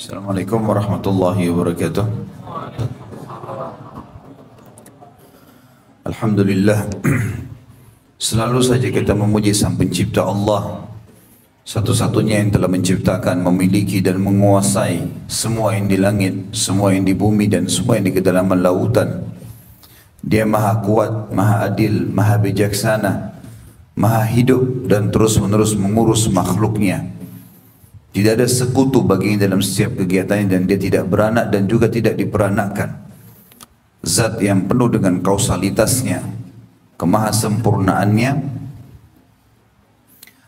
Assalamualaikum warahmatullahi wabarakatuh. Alhamdulillah, selalu saja kita memuji Sang Pencipta Allah, satu-satunya yang telah menciptakan, memiliki dan menguasai semua yang di langit, semua yang di bumi dan semua yang di kedalaman lautan. Dia maha kuat, maha adil, maha bijaksana, maha hidup dan terus-menerus mengurus makhluknya. Tidak ada sekutu baginya dalam setiap kegiatannya dan dia tidak beranak dan juga tidak diperanakkan. Zat yang penuh dengan kausalitasnya, kemahasempurnaannya,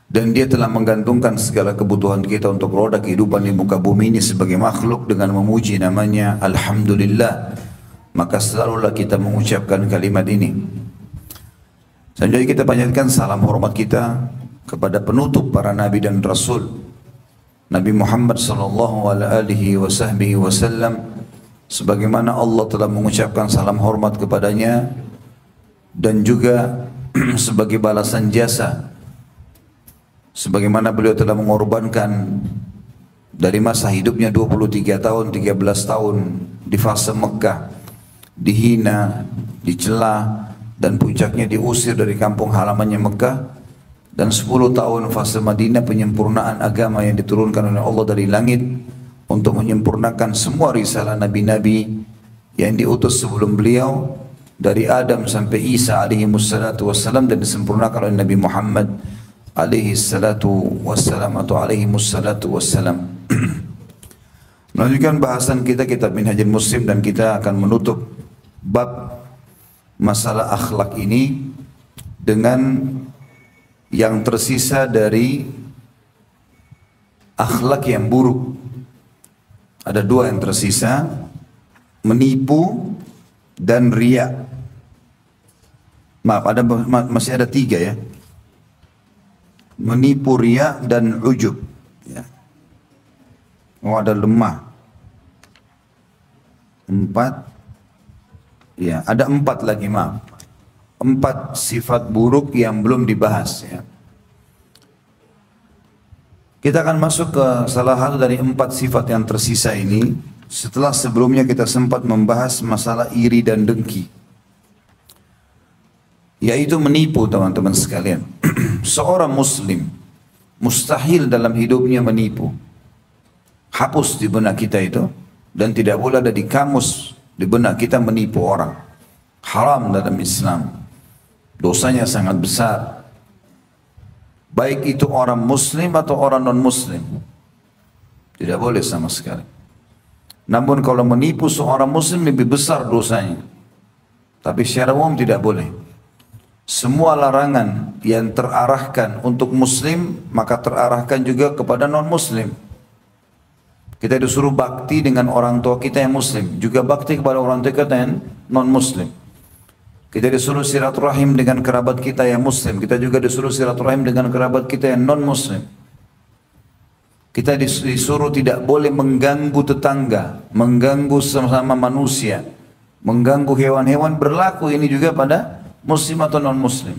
dan dia telah menggantungkan segala kebutuhan kita untuk roda kehidupan di muka bumi ini sebagai makhluk dengan memuji namanya Alhamdulillah. Maka selalulah kita mengucapkan kalimat ini. Selanjutnya kita panjatkan salam hormat kita kepada penutup para nabi dan rasul, Nabi Muhammad sallallahu alaihi wasallam, sebagaimana Allah telah mengucapkan salam hormat kepadanya dan juga sebagai balasan jasa, sebagaimana beliau telah mengorbankan dari masa hidupnya 23 tahun, 13 tahun di fase Mekah, dihina, dicela, dan puncaknya diusir dari kampung halamannya Mekah, dan 10 tahun fase Madinah, penyempurnaan agama yang diturunkan oleh Allah dari langit untuk menyempurnakan semua risalah nabi-nabi yang diutus sebelum beliau dari Adam sampai Isa alaihi wassalatu wassalam, dan disempurnakan oleh Nabi Muhammad alaihi salatu wassalam atau alaihi wassalatu wassalam. Melanjutkan bahasan kita kitab Minhajul Muslim, dan kita akan menutup bab masalah akhlak ini dengan yang tersisa dari akhlak yang buruk. Ada dua yang tersisa, menipu dan riya. Maaf, masih ada tiga ya. Menipu, riya, dan ujub. Ya. Oh, ada lemah. 4. Ya, ada 4 lagi, maaf. 4 sifat buruk yang belum dibahas ya. Kita akan masuk ke salah satu dari 4 sifat yang tersisa ini setelah sebelumnya kita sempat membahas masalah iri dan dengki, yaitu menipu, teman-teman sekalian. Seorang muslim mustahil dalam hidupnya menipu. Hapus di benak kita itu, dan tidak boleh ada di kamus di benak kita menipu orang. Haram dalam Islam. Dosanya sangat besar. Baik itu orang muslim atau orang non muslim. Tidak boleh sama sekali. Namun kalau menipu seorang muslim lebih besar dosanya. Tapi secara umum tidak boleh. Semua larangan yang terarahkan untuk muslim, maka terarahkan juga kepada non muslim. Kita disuruh bakti dengan orang tua kita yang muslim, juga bakti kepada orang tua kita yang non muslim. Kita disuruh silaturahim dengan kerabat kita yang muslim, kita juga disuruh silaturahim dengan kerabat kita yang non muslim. Kita disuruh tidak boleh mengganggu tetangga, mengganggu sesama manusia, mengganggu hewan-hewan. Berlaku ini juga pada muslim atau non muslim.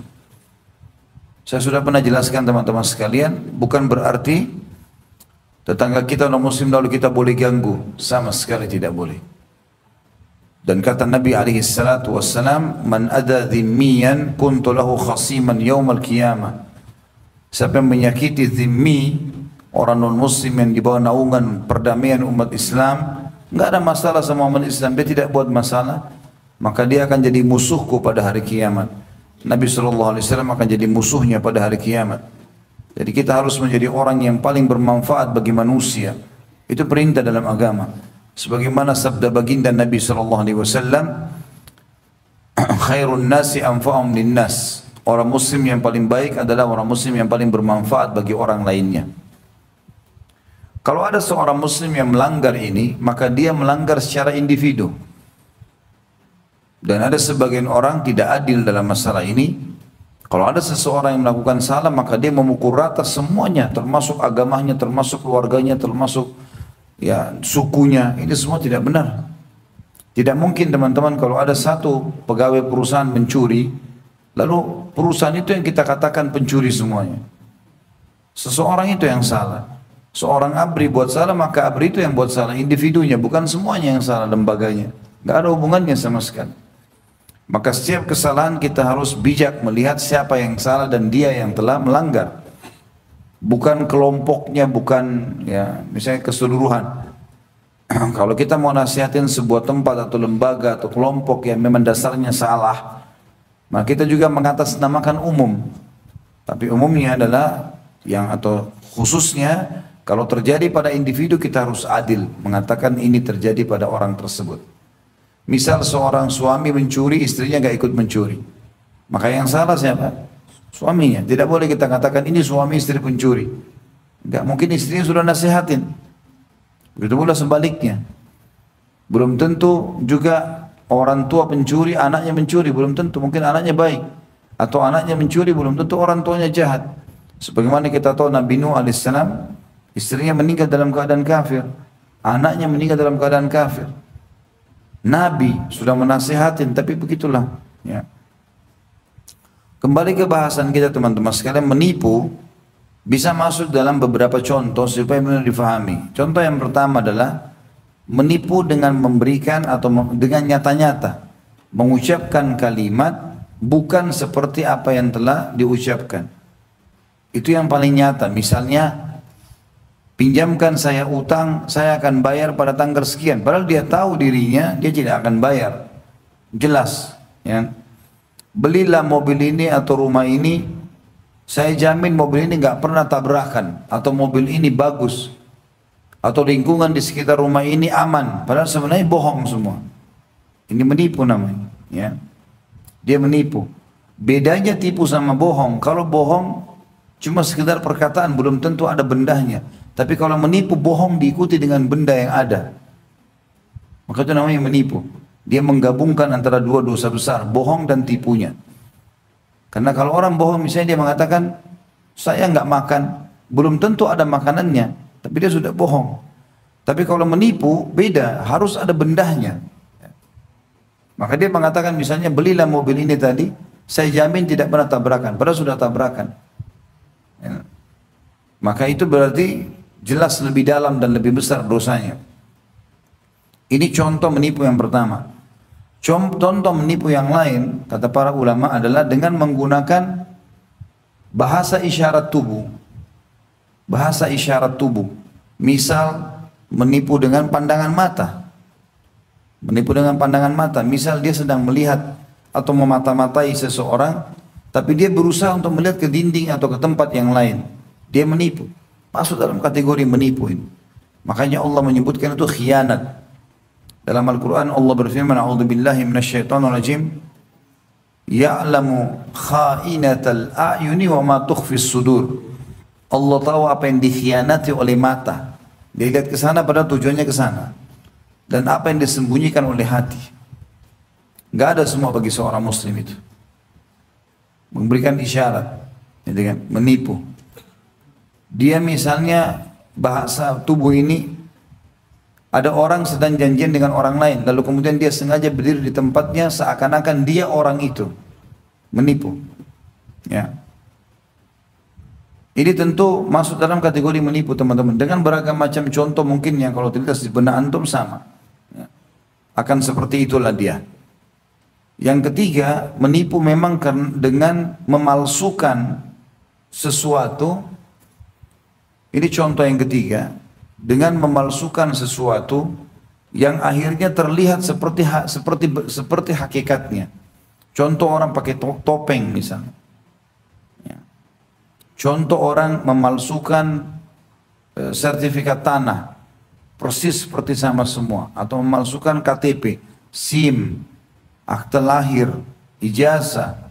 Saya sudah pernah jelaskan teman-teman sekalian, bukan berarti tetangga kita non muslim lalu kita boleh ganggu, sama sekali tidak boleh. Dan kata Nabi alaihi salatu wassalam, man adha dhimmiyan kuntu lahu khasiman yawmal qiyamah. Siapa yang menyakiti dhimmi, orang non muslim yang di bawah naungan perdamaian umat Islam, enggak ada masalah sama umat Islam, dia tidak buat masalah, maka dia akan jadi musuhku pada hari kiamat. Nabi SAW akan jadi musuhnya pada hari kiamat. Jadi kita harus menjadi orang yang paling bermanfaat bagi manusia. Itu perintah dalam agama. Sebagaimana sabda baginda Nabi SAW, khairun nasi anfa'um linnas. Orang muslim yang paling baik adalah orang muslim yang paling bermanfaat bagi orang lainnya. Kalau ada seorang muslim yang melanggar ini, maka dia melanggar secara individu. Dan ada sebagian orang tidak adil dalam masalah ini. Kalau ada seseorang yang melakukan salah, maka dia memukul rata semuanya, termasuk agamanya, termasuk keluarganya, termasuk ya sukunya. Ini semua tidak benar. Tidak mungkin teman-teman kalau ada satu pegawai perusahaan mencuri, lalu perusahaan itu yang kita katakan pencuri semuanya. Seseorang itu yang salah. Seorang ABRI buat salah, maka ABRI itu yang buat salah, individunya, bukan semuanya yang salah, lembaganya. Nggak ada hubungannya sama sekali. Maka setiap kesalahan kita harus bijak melihat siapa yang salah dan dia yang telah melanggar. Bukan kelompoknya, bukan ya misalnya keseluruhan. Kalau kita mau nasihatin sebuah tempat atau lembaga atau kelompok yang memang dasarnya salah, maka kita juga mengatasnamakan umum. Tapi umumnya adalah yang atau khususnya kalau terjadi pada individu kita harus adil mengatakan ini terjadi pada orang tersebut. Misal seorang suami mencuri, istrinya gak ikut mencuri, maka yang salah siapa? Suaminya. Tidak boleh kita katakan ini suami istri pencuri. Gak mungkin, istrinya sudah nasihatin. Begitu pula sebaliknya. Belum tentu juga orang tua pencuri, anaknya mencuri, belum tentu. Mungkin anaknya baik, atau anaknya mencuri, belum tentu orang tuanya jahat. Sebagaimana kita tahu Nabi Nuh alaihissalam, istrinya meninggal dalam keadaan kafir, anaknya meninggal dalam keadaan kafir. Nabi sudah menasihatin, tapi begitulah. Ya. Kembali ke bahasan kita teman-teman sekalian, menipu bisa masuk dalam beberapa contoh supaya benar difahami. Contoh yang pertama adalah menipu dengan memberikan atau dengan nyata-nyata mengucapkan kalimat bukan seperti apa yang telah diucapkan. Itu yang paling nyata. Misalnya, pinjamkan saya utang, saya akan bayar pada tanggal sekian. Padahal dia tahu dirinya, dia tidak akan bayar. Jelas. Ya. Belilah mobil ini atau rumah ini, saya jamin mobil ini nggak pernah tabrakan. Atau mobil ini bagus. Atau lingkungan di sekitar rumah ini aman. Padahal sebenarnya bohong semua. Ini menipu namanya. Ya. Dia menipu. Bedanya tipu sama bohong. Kalau bohong, cuma sekedar perkataan, belum tentu ada bendahnya. Tapi kalau menipu, bohong diikuti dengan benda yang ada. Maka itu namanya menipu. Dia menggabungkan antara dua dosa besar, bohong dan tipunya. Karena kalau orang bohong, misalnya dia mengatakan, saya nggak makan, belum tentu ada makanannya, tapi dia sudah bohong. Tapi kalau menipu, beda, harus ada bendahnya. Maka dia mengatakan misalnya, belilah mobil ini tadi, saya jamin tidak pernah tabrakan, padahal sudah tabrakan. Ya. Maka itu berarti jelas lebih dalam dan lebih besar dosanya. Ini contoh menipu yang pertama. Contoh menipu yang lain, kata para ulama, adalah dengan menggunakan bahasa isyarat tubuh. Bahasa isyarat tubuh. Misal menipu dengan pandangan mata. Menipu dengan pandangan mata. Misal dia sedang melihat atau memata-matai seseorang, tapi dia berusaha untuk melihat ke dinding atau ke tempat yang lain. Dia menipu. Masuk dalam kategori menipu ini. Makanya Allah menyebutkan itu khianat. Dalam Al-Quran Allah berfirman, A'udzubillahi minasyaitonirrajim, Ya'lamu kha'inatal a'yuni wa ma tukhfis sudur. Allah tahu apa yang dikhianati oleh mata. Dia lihat ke sana padahal tujuannya ke sana. Dan apa yang disembunyikan oleh hati. Gak ada semua bagi seorang muslim itu. Memberikan isyarat, gitu kan? Menipu. Dia misalnya bahasa tubuh ini, ada orang sedang janjian dengan orang lain, lalu kemudian dia sengaja berdiri di tempatnya seakan-akan dia orang itu. Menipu. Ya. Ini tentu masuk dalam kategori menipu teman-teman. Dengan beragam macam contoh mungkin yang kalau terlintas di benak antum sama. Ya. Akan seperti itulah dia. Yang ketiga, menipu memang dengan memalsukan sesuatu. Ini contoh yang ketiga. Dengan memalsukan sesuatu yang akhirnya terlihat seperti hakikatnya. Contoh orang pakai topeng misalnya. Ya. Contoh orang memalsukan sertifikat tanah, persis seperti sama semua, atau memalsukan KTP, SIM, akte lahir, ijazah,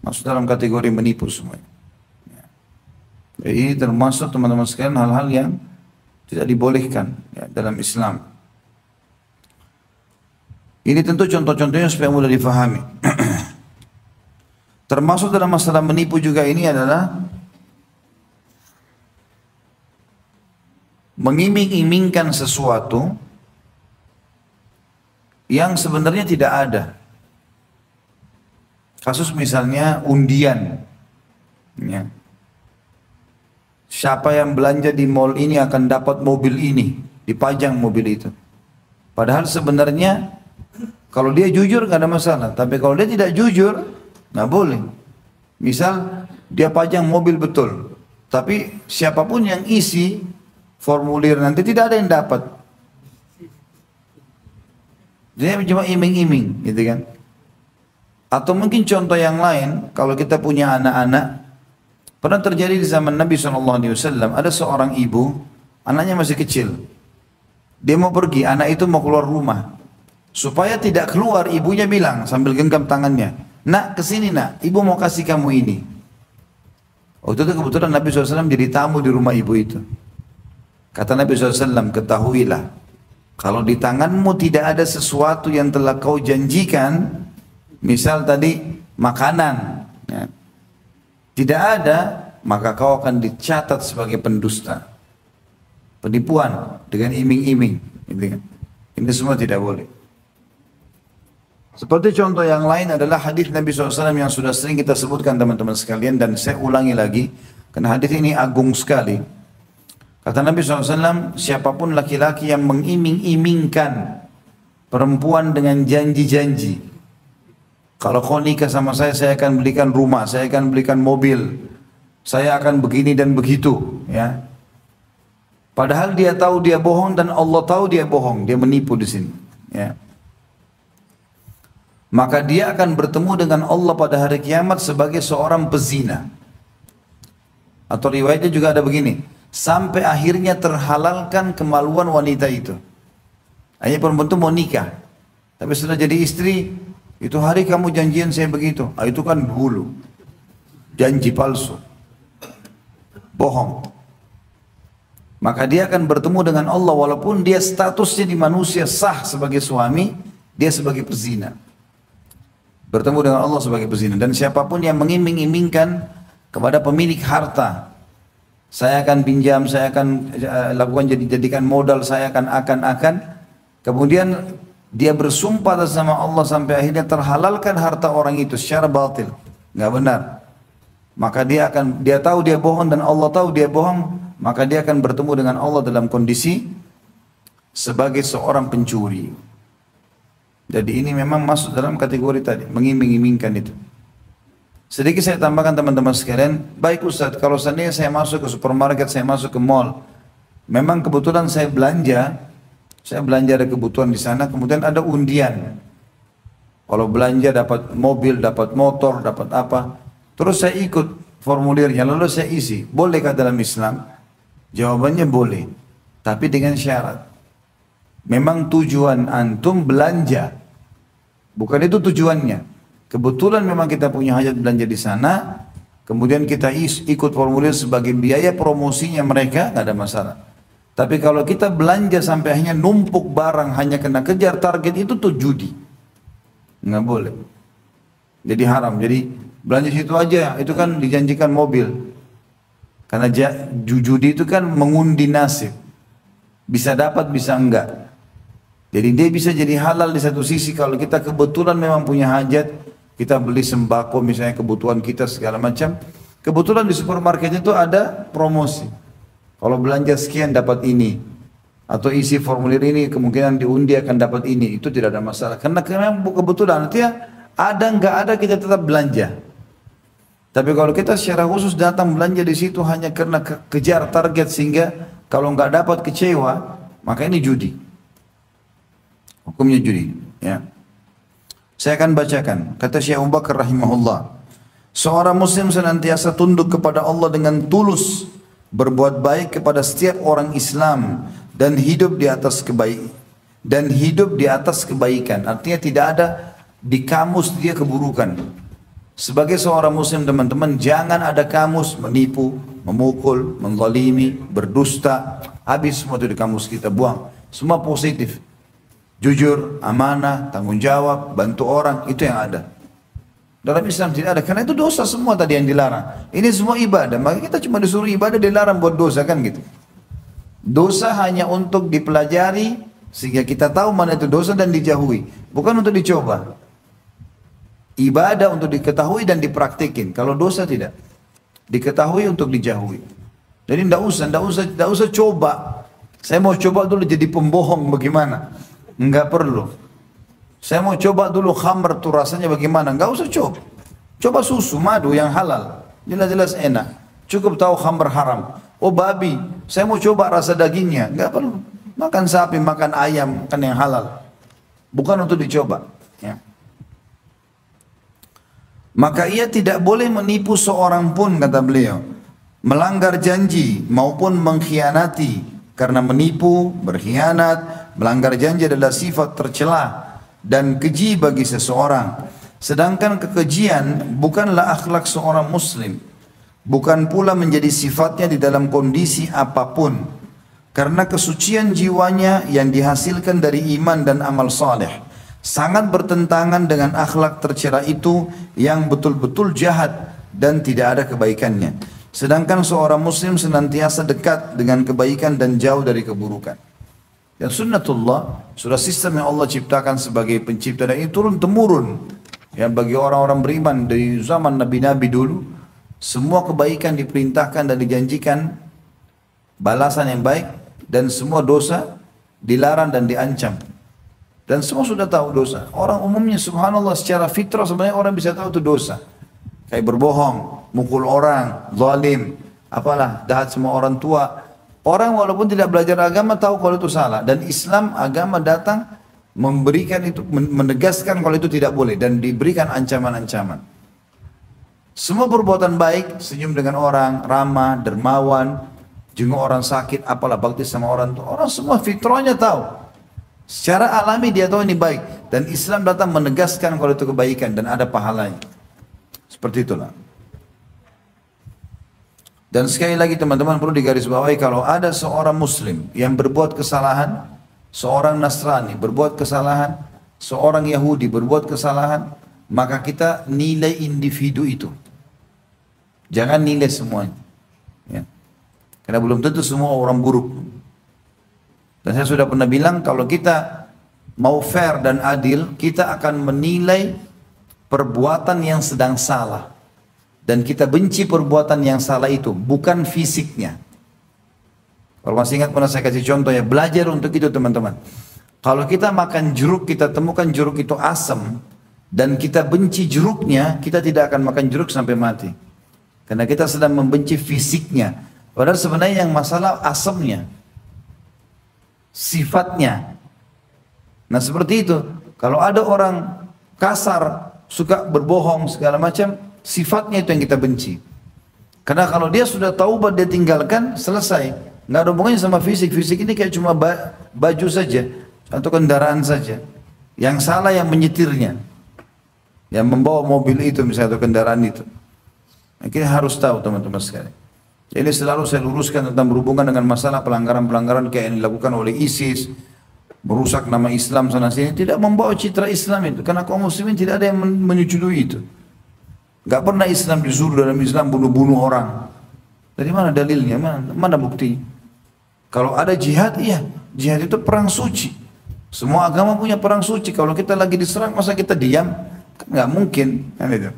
masuk dalam kategori menipu semuanya. Ya. Jadi ini termasuk teman-teman sekalian hal-hal yang tidak dibolehkan ya, dalam Islam. Ini tentu contoh-contohnya supaya mudah difahami. Termasuk dalam masalah menipu juga ini adalah mengiming-imingkan sesuatu yang sebenarnya tidak ada. Kasus misalnya undian. Ya. siapa yang belanja di mall ini akan dapat mobil ini, dipajang mobil itu. Padahal sebenarnya kalau dia jujur nggak ada masalah, tapi kalau dia tidak jujur nggak boleh. Misal dia pajang mobil betul, tapi siapapun yang isi formulir nanti tidak ada yang dapat. Dia cuma iming-iming, gitu kan? Atau mungkin contoh yang lain, kalau kita punya anak-anak, pernah terjadi di zaman Nabi SAW, ada seorang ibu, anaknya masih kecil. Dia mau pergi, anak itu mau keluar rumah. Supaya tidak keluar, ibunya bilang sambil genggam tangannya, "Nak, kesini nak, ibu mau kasih kamu ini." Waktu itu kebetulan Nabi SAW jadi tamu di rumah ibu itu. Kata Nabi SAW, "Ketahuilah, kalau di tanganmu tidak ada sesuatu yang telah kau janjikan, misal tadi makanan, ya, tidak ada, maka kau akan dicatat sebagai pendusta, penipuan dengan iming-iming." Ini semua tidak boleh. Seperti contoh yang lain adalah hadis Nabi SAW yang sudah sering kita sebutkan teman-teman sekalian, dan saya ulangi lagi karena hadis ini agung sekali. Kata Nabi SAW, siapapun laki-laki yang mengiming-imingkan perempuan dengan janji-janji, kalau kau nikah sama saya akan belikan rumah, saya akan belikan mobil, saya akan begini dan begitu, ya. Padahal dia tahu dia bohong dan Allah tahu dia bohong, dia menipu di sini, ya. Maka dia akan bertemu dengan Allah pada hari kiamat sebagai seorang pezina. Atau riwayatnya juga ada begini, sampai akhirnya terhalalkan kemaluan wanita itu. Hanya perempuan itu mau nikah, tapi sudah jadi istri, itu hari kamu janjian saya begitu. Itu kan dulu, janji palsu, bohong. Maka dia akan bertemu dengan Allah walaupun dia statusnya di manusia sah sebagai suami, dia sebagai pezina. Bertemu dengan Allah sebagai pezina. Dan siapapun yang mengiming-imingkan kepada pemilik harta, saya akan pinjam, saya akan lakukan jadikan modal, saya akan, kemudian dia bersumpah atas nama Allah sampai akhirnya terhalalkan harta orang itu secara batil, nggak benar. Maka dia tahu dia bohong dan Allah tahu dia bohong, maka dia akan bertemu dengan Allah dalam kondisi sebagai seorang pencuri. Jadi ini memang masuk dalam kategori tadi, mengiming-imingkan itu. Sedikit saya tambahkan teman-teman sekalian, baik Ustaz, kalau seandainya saya masuk ke supermarket, saya masuk ke mall, memang kebetulan saya belanja ada kebutuhan di sana, kemudian ada undian. Kalau belanja dapat mobil, dapat motor, dapat apa, terus saya ikut formulirnya, lalu saya isi, bolehkah dalam Islam? Jawabannya boleh, tapi dengan syarat. Memang tujuan antum belanja, bukan itu tujuannya. Kebetulan memang kita punya hajat belanja di sana, kemudian kita ikut formulir sebagai biaya promosinya mereka, nggak ada masalah. Tapi kalau kita belanja sampai hanya numpuk barang, hanya kena kejar target, itu tuh judi, nggak boleh. Jadi haram. Jadi belanja situ aja, itu kan dijanjikan mobil. Karena judi itu kan mengundi nasib, bisa dapat bisa enggak. Jadi dia bisa jadi halal di satu sisi kalau kita kebetulan memang punya hajat, kita beli sembako misalnya kebutuhan kita segala macam. Kebetulan di supermarket itu ada promosi. Kalau belanja sekian dapat ini, atau isi formulir ini kemungkinan diundi akan dapat ini, itu tidak ada masalah. Karena memang kebetulan artinya ada nggak ada kita tetap belanja. Tapi kalau kita secara khusus datang belanja di situ hanya karena kejar target sehingga kalau nggak dapat kecewa, maka ini judi. Hukumnya judi, ya. Saya akan bacakan. Kata Syekh Abu Bakar rahimahullah, seorang muslim senantiasa tunduk kepada Allah dengan tulus, berbuat baik kepada setiap orang Islam dan hidup di atas kebaikan. Artinya tidak ada di kamus dia keburukan. Sebagai seorang muslim teman-teman, jangan ada kamus menipu, memukul, menzalimi, berdusta. Habis semua itu di kamus kita, buang. Semua positif. Jujur, amanah, tanggung jawab, bantu orang, itu yang ada. Dalam Islam tidak ada, karena itu dosa semua tadi yang dilarang. Ini semua ibadah, maka kita cuma disuruh ibadah, dilarang buat dosa, kan gitu. Dosa hanya untuk dipelajari, sehingga kita tahu mana itu dosa dan dijauhi. Bukan untuk dicoba. Ibadah untuk diketahui dan dipraktikin. Kalau dosa tidak. Diketahui untuk dijauhi. Jadi tidak usah coba. Saya mau coba dulu jadi pembohong bagaimana? Enggak perlu. Saya mau coba dulu khamr tuh rasanya bagaimana? Enggak usah coba. Coba susu, madu yang halal. Jelas-jelas enak. Cukup tahu khamr haram. Oh babi, saya mau coba rasa dagingnya. Enggak perlu. Makan sapi, makan ayam, makan yang halal. Bukan untuk dicoba. Ya. Maka ia tidak boleh menipu seorang pun, kata beliau. Melanggar janji maupun mengkhianati. Karena menipu, berkhianat, melanggar janji adalah sifat tercela dan keji bagi seseorang. Sedangkan kekejian bukanlah akhlak seorang muslim. Bukan pula menjadi sifatnya di dalam kondisi apapun. Karena kesucian jiwanya yang dihasilkan dari iman dan amal saleh sangat bertentangan dengan akhlak tercela itu yang betul-betul jahat dan tidak ada kebaikannya. Sedangkan seorang muslim senantiasa dekat dengan kebaikan dan jauh dari keburukan. Dan sunnatullah, sudah sistem yang Allah ciptakan sebagai pencipta dan ini turun-temurun. Ya, bagi orang-orang beriman dari zaman nabi-nabi dulu, semua kebaikan diperintahkan dan dijanjikan balasan yang baik, dan semua dosa dilarang dan diancam. Dan semua sudah tahu dosa. Orang umumnya subhanallah secara fitrah sebenarnya orang bisa tahu itu dosa. Kayak berbohong, mukul orang, zalim, apalah, jahat semua orang tua. Orang walaupun tidak belajar agama tahu kalau itu salah. Dan Islam agama datang memberikan itu, menegaskan kalau itu tidak boleh dan diberikan ancaman-ancaman. Semua perbuatan baik, senyum dengan orang, ramah, dermawan, jenguk orang sakit, apalah bakti sama orang tua. Orang semua fitrahnya tahu. Secara alami dia tahu ini baik. Dan Islam datang menegaskan kalau itu kebaikan dan ada pahalanya. Seperti itulah. Dan sekali lagi teman-teman perlu digarisbawahi, kalau ada seorang muslim yang berbuat kesalahan, seorang Nasrani berbuat kesalahan, seorang Yahudi berbuat kesalahan, maka kita nilai individu itu. Jangan nilai semuanya. Ya. Karena belum tentu semua orang buruk. Dan saya sudah pernah bilang, kalau kita mau fair dan adil, kita akan menilai perbuatan yang sedang salah. Dan kita benci perbuatan yang salah itu, bukan fisiknya. Kalau masih ingat pernah saya kasih contoh ya, belajar untuk itu teman-teman. Kalau kita makan jeruk, kita temukan jeruk itu asam, dan kita benci jeruknya, kita tidak akan makan jeruk sampai mati. Karena kita sedang membenci fisiknya. Padahal sebenarnya yang masalah asamnya, sifatnya. Nah seperti itu. Kalau ada orang kasar, suka berbohong segala macam, sifatnya itu yang kita benci. Karena kalau dia sudah taubat, dia tinggalkan, selesai. Nggak ada hubungannya sama fisik. Fisik ini kayak cuma baju saja atau kendaraan saja. Yang salah yang menyetirnya, yang membawa mobil itu misalnya atau kendaraan itu. Nah, kita harus tahu teman-teman sekalian. Ini selalu saya luruskan tentang berhubungan dengan masalah pelanggaran-pelanggaran kayak yang dilakukan oleh ISIS, merusak nama Islam sana sini, tidak membawa citra Islam itu. Karena kaum muslimin tidak ada yang menyetujui itu. Gak pernah Islam disuruh dalam Islam bunuh-bunuh orang. Dari mana dalilnya? Mana bukti? Kalau ada jihad, iya, jihad itu perang suci. Semua agama punya perang suci. Kalau kita lagi diserang, masa kita diam? Kan nggak mungkin. Kan itu.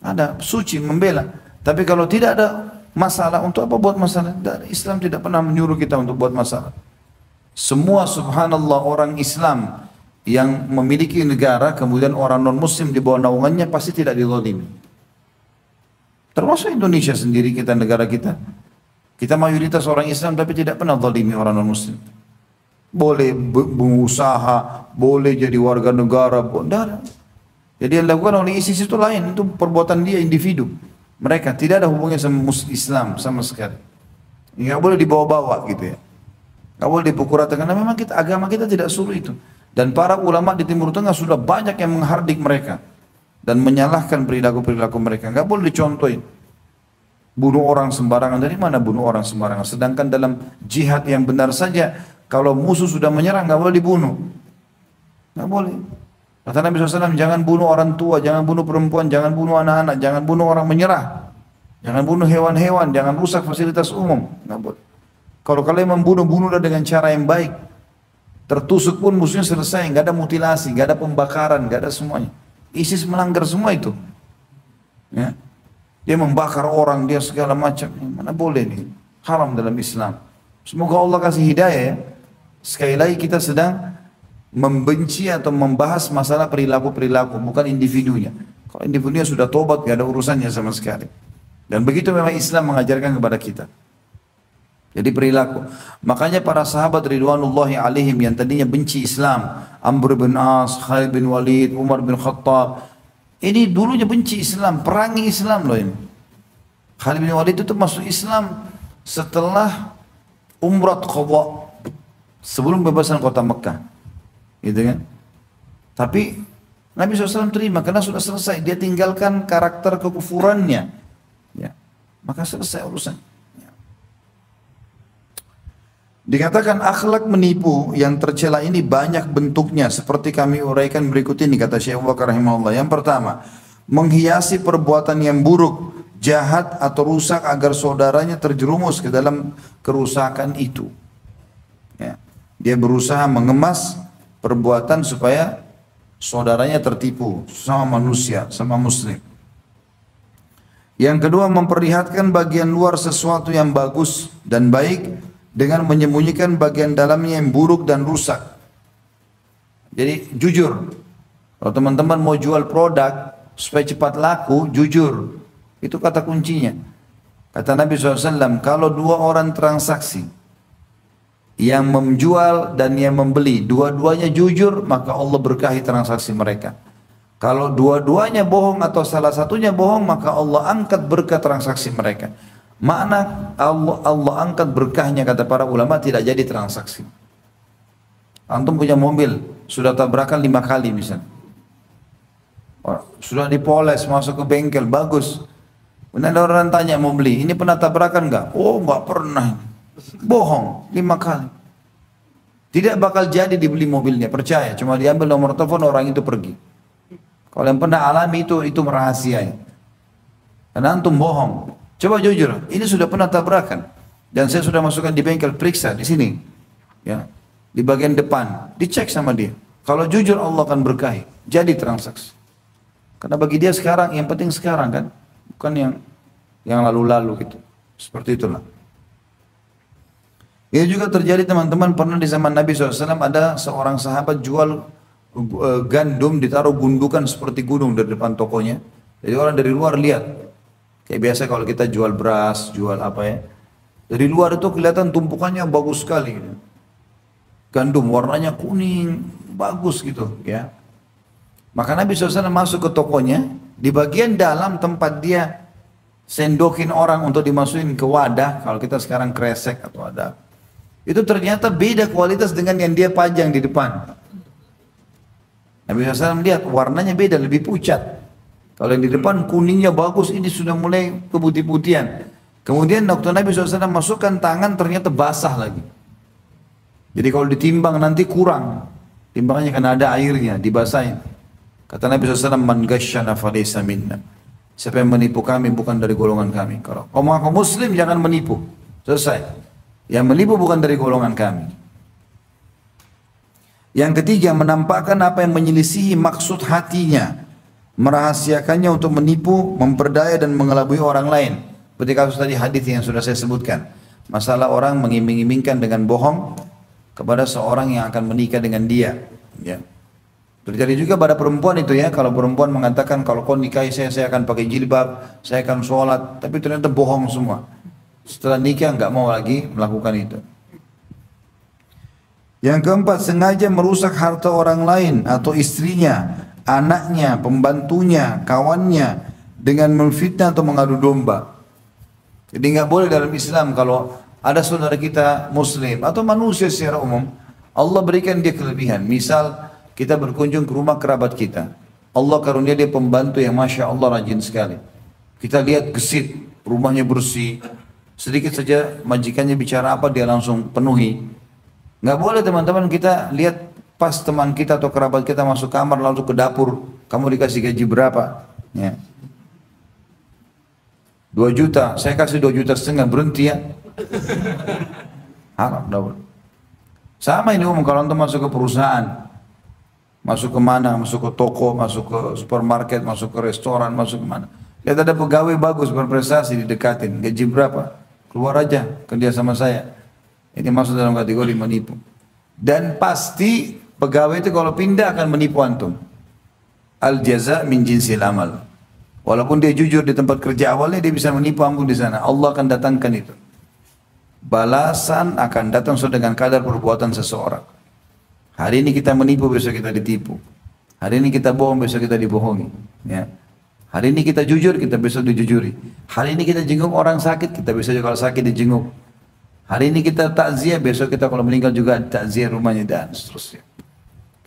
Ada suci membela. Tapi kalau tidak ada masalah, untuk apa buat masalah? Islam tidak pernah menyuruh kita untuk buat masalah. Semua subhanallah orang Islam yang memiliki negara, kemudian orang non-muslim di bawah naungannya pasti tidak dizalimi. Termasuk Indonesia sendiri, kita, negara kita. Kita mayoritas orang Islam tapi tidak pernah zalimi orang non-muslim. Boleh berusaha, boleh jadi warga negara, boleh. Jadi yang dilakukan oleh ISIS itu lain, itu perbuatan dia individu. Mereka tidak ada hubungannya sama Islam sama sekali. Nggak boleh dibawa-bawa gitu ya. Nggak boleh dipukul rata karena memang agama kita tidak suruh itu. Dan para ulama di Timur Tengah sudah banyak yang menghardik mereka dan menyalahkan perilaku-perilaku mereka. Nggak boleh dicontohin. Bunuh orang sembarangan, dari mana bunuh orang sembarangan? Sedangkan dalam jihad yang benar saja, kalau musuh sudah menyerang nggak boleh dibunuh. Nggak boleh. Kata Nabi SAW, jangan bunuh orang tua, jangan bunuh perempuan, jangan bunuh anak-anak, jangan bunuh orang menyerah, jangan bunuh hewan-hewan, jangan rusak fasilitas umum. Nggak boleh. Kalau kalian membunuh, bunuhlah dengan cara yang baik. Tertusuk pun musuhnya selesai, nggak ada mutilasi, nggak ada pembakaran, nggak ada semuanya. ISIS melanggar semua itu. Ya. Dia membakar orang, dia segala macam. Mana boleh nih. haram dalam Islam. Semoga Allah kasih hidayah ya. Sekali lagi kita sedang membenci atau membahas masalah perilaku-perilaku, bukan individunya. Kalau individunya sudah tobat, gak ada urusannya sama sekali. Dan begitu memang Islam mengajarkan kepada kita. Jadi perilaku. Makanya para sahabat ridwanullahi alaihim yang tadinya benci Islam, Amr bin As, Khalid bin Walid, Umar bin Khattab, ini dulunya benci Islam, perangi Islam loh ini. Khalid bin Walid itu masuk Islam setelah Umrah Qadha, sebelum bebasan kota Mekah, gitu kan? Tapi Nabi SAW terima karena sudah selesai, dia tinggalkan karakter kekufurannya, ya, maka selesai urusan. Dikatakan akhlak menipu yang tercela ini banyak bentuknya seperti kami uraikan berikut ini, kata Syekh Abu Bakar rahimahullah. Yang pertama, menghiasi perbuatan yang buruk, jahat atau rusak agar saudaranya terjerumus ke dalam kerusakan itu. Ya. Dia berusaha mengemas perbuatan supaya saudaranya tertipu sama manusia, sama muslim. Yang kedua, memperlihatkan bagian luar sesuatu yang bagus dan baik dengan menyembunyikan bagian dalamnya yang buruk dan rusak. Jadi jujur. Kalau teman-teman mau jual produk supaya cepat laku, jujur. Itu kata kuncinya. Kata Nabi SAW, kalau dua orang transaksi, yang menjual dan yang membeli, dua-duanya jujur, maka Allah berkahi transaksi mereka. Kalau dua-duanya bohong atau salah satunya bohong, maka Allah angkat berkah transaksi mereka. Makna Allah angkat berkahnya, kata para ulama, tidak jadi transaksi. Antum punya mobil, sudah tabrakan 5 kali misalnya. Sudah dipoles, masuk ke bengkel, bagus. Kemudian ada orang tanya mau beli, ini pernah tabrakan enggak? Oh enggak pernah. Bohong, 5 kali. Tidak bakal jadi dibeli mobilnya, percaya. Cuma diambil nomor telepon, orang itu pergi. Kalau yang pernah alami itu merahasiai. Karena antum bohong. Coba jujur, ini sudah pernah tabrakan. Dan saya sudah masukkan di bengkel, periksa di sini. Ya, di bagian depan, dicek sama dia. Kalau jujur Allah akan berkahi, jadi transaksi. Karena bagi dia sekarang, yang penting sekarang kan. Bukan yang lalu-lalu gitu. Seperti itulah. Ini juga terjadi teman-teman, pernah di zaman Nabi SAW ada seorang sahabat jual gandum ditaruh gundukan seperti gunung dari depan tokonya. Jadi orang dari luar lihat. Kayak biasa kalau kita jual beras, jual apa ya. Dari luar itu kelihatan tumpukannya bagus sekali. Gitu. Gandum warnanya kuning, bagus gitu ya. Maka Nabi SAW masuk ke tokonya, di bagian dalam tempat dia sendokin orang untuk dimasukin ke wadah, kalau kita sekarang kresek atau ada. Itu ternyata beda kualitas dengan yang dia pajang di depan. Nabi SAW lihat warnanya beda, lebih pucat. Kalau yang di depan kuningnya bagus, ini sudah mulai keputih-putihan. Kemudian waktu Nabi SAW masukkan tangan ternyata basah lagi. Jadi kalau ditimbang nanti kurang. Timbangannya karena ada airnya, dibasahin. Kata Nabi SAW, man ghasyana falaysa minna. Siapa yang menipu kami bukan dari golongan kami. Kalau kamu mengaku muslim jangan menipu. Selesai. Yang menipu bukan dari golongan kami. Yang ketiga, menampakkan apa yang menyelisihi maksud hatinya. Merahasiakannya untuk menipu, memperdaya dan mengelabui orang lain. Seperti kasus tadi hadis yang sudah saya sebutkan. Masalah orang mengiming-imingkan dengan bohong kepada seorang yang akan menikah dengan dia. Ya. Terjadi juga pada perempuan itu ya. Kalau perempuan mengatakan kalau kau nikahi saya akan pakai jilbab, saya akan sholat. Tapi ternyata bohong semua. Setelah nikah nggak mau lagi melakukan itu. Yang keempat, sengaja merusak harta orang lain atau istrinya, anaknya, pembantunya, kawannya dengan memfitnah atau mengadu domba. Jadi nggak boleh dalam Islam kalau ada saudara kita muslim atau manusia secara umum, Allah berikan dia kelebihan. Misal kita berkunjung ke rumah kerabat kita, Allah karunia dia pembantu yang masya Allah rajin sekali. Kita lihat gesit, rumahnya bersih, sedikit saja majikannya bicara apa dia langsung penuhi. Nggak boleh teman-teman kita lihat pas teman kita atau kerabat kita masuk kamar langsung ke dapur, kamu dikasih gaji berapa? Ya. 2 juta, saya kasih 2,5 juta, berhenti ya. Haram, dah. Sama ini umum kalau antum masuk ke perusahaan, masuk ke mana, masuk ke toko, masuk ke supermarket, masuk ke restoran, masuk ke mana. Lihat ada pegawai bagus berprestasi didekatin, gaji berapa? keluar aja kerja sama saya. Ini masuk dalam kategori menipu. Dan pasti pegawai itu kalau pindah akan menipu antum. Al jaza min jinsil amal. Walaupun dia jujur di tempat kerja awalnya, dia bisa menipu antum di sana. Allah akan datangkan itu. Balasan akan datang sesuai dengan kadar perbuatan seseorang. Hari ini kita menipu, besok kita ditipu. Hari ini kita bohong, besok kita dibohongi. Ya. Hari ini kita jujur, kita besok dijujuri. Hari ini kita jenguk orang sakit, kita besok kalau sakit dijenguk. Hari ini kita takziah, besok kita kalau meninggal juga takziah rumahnya dan seterusnya.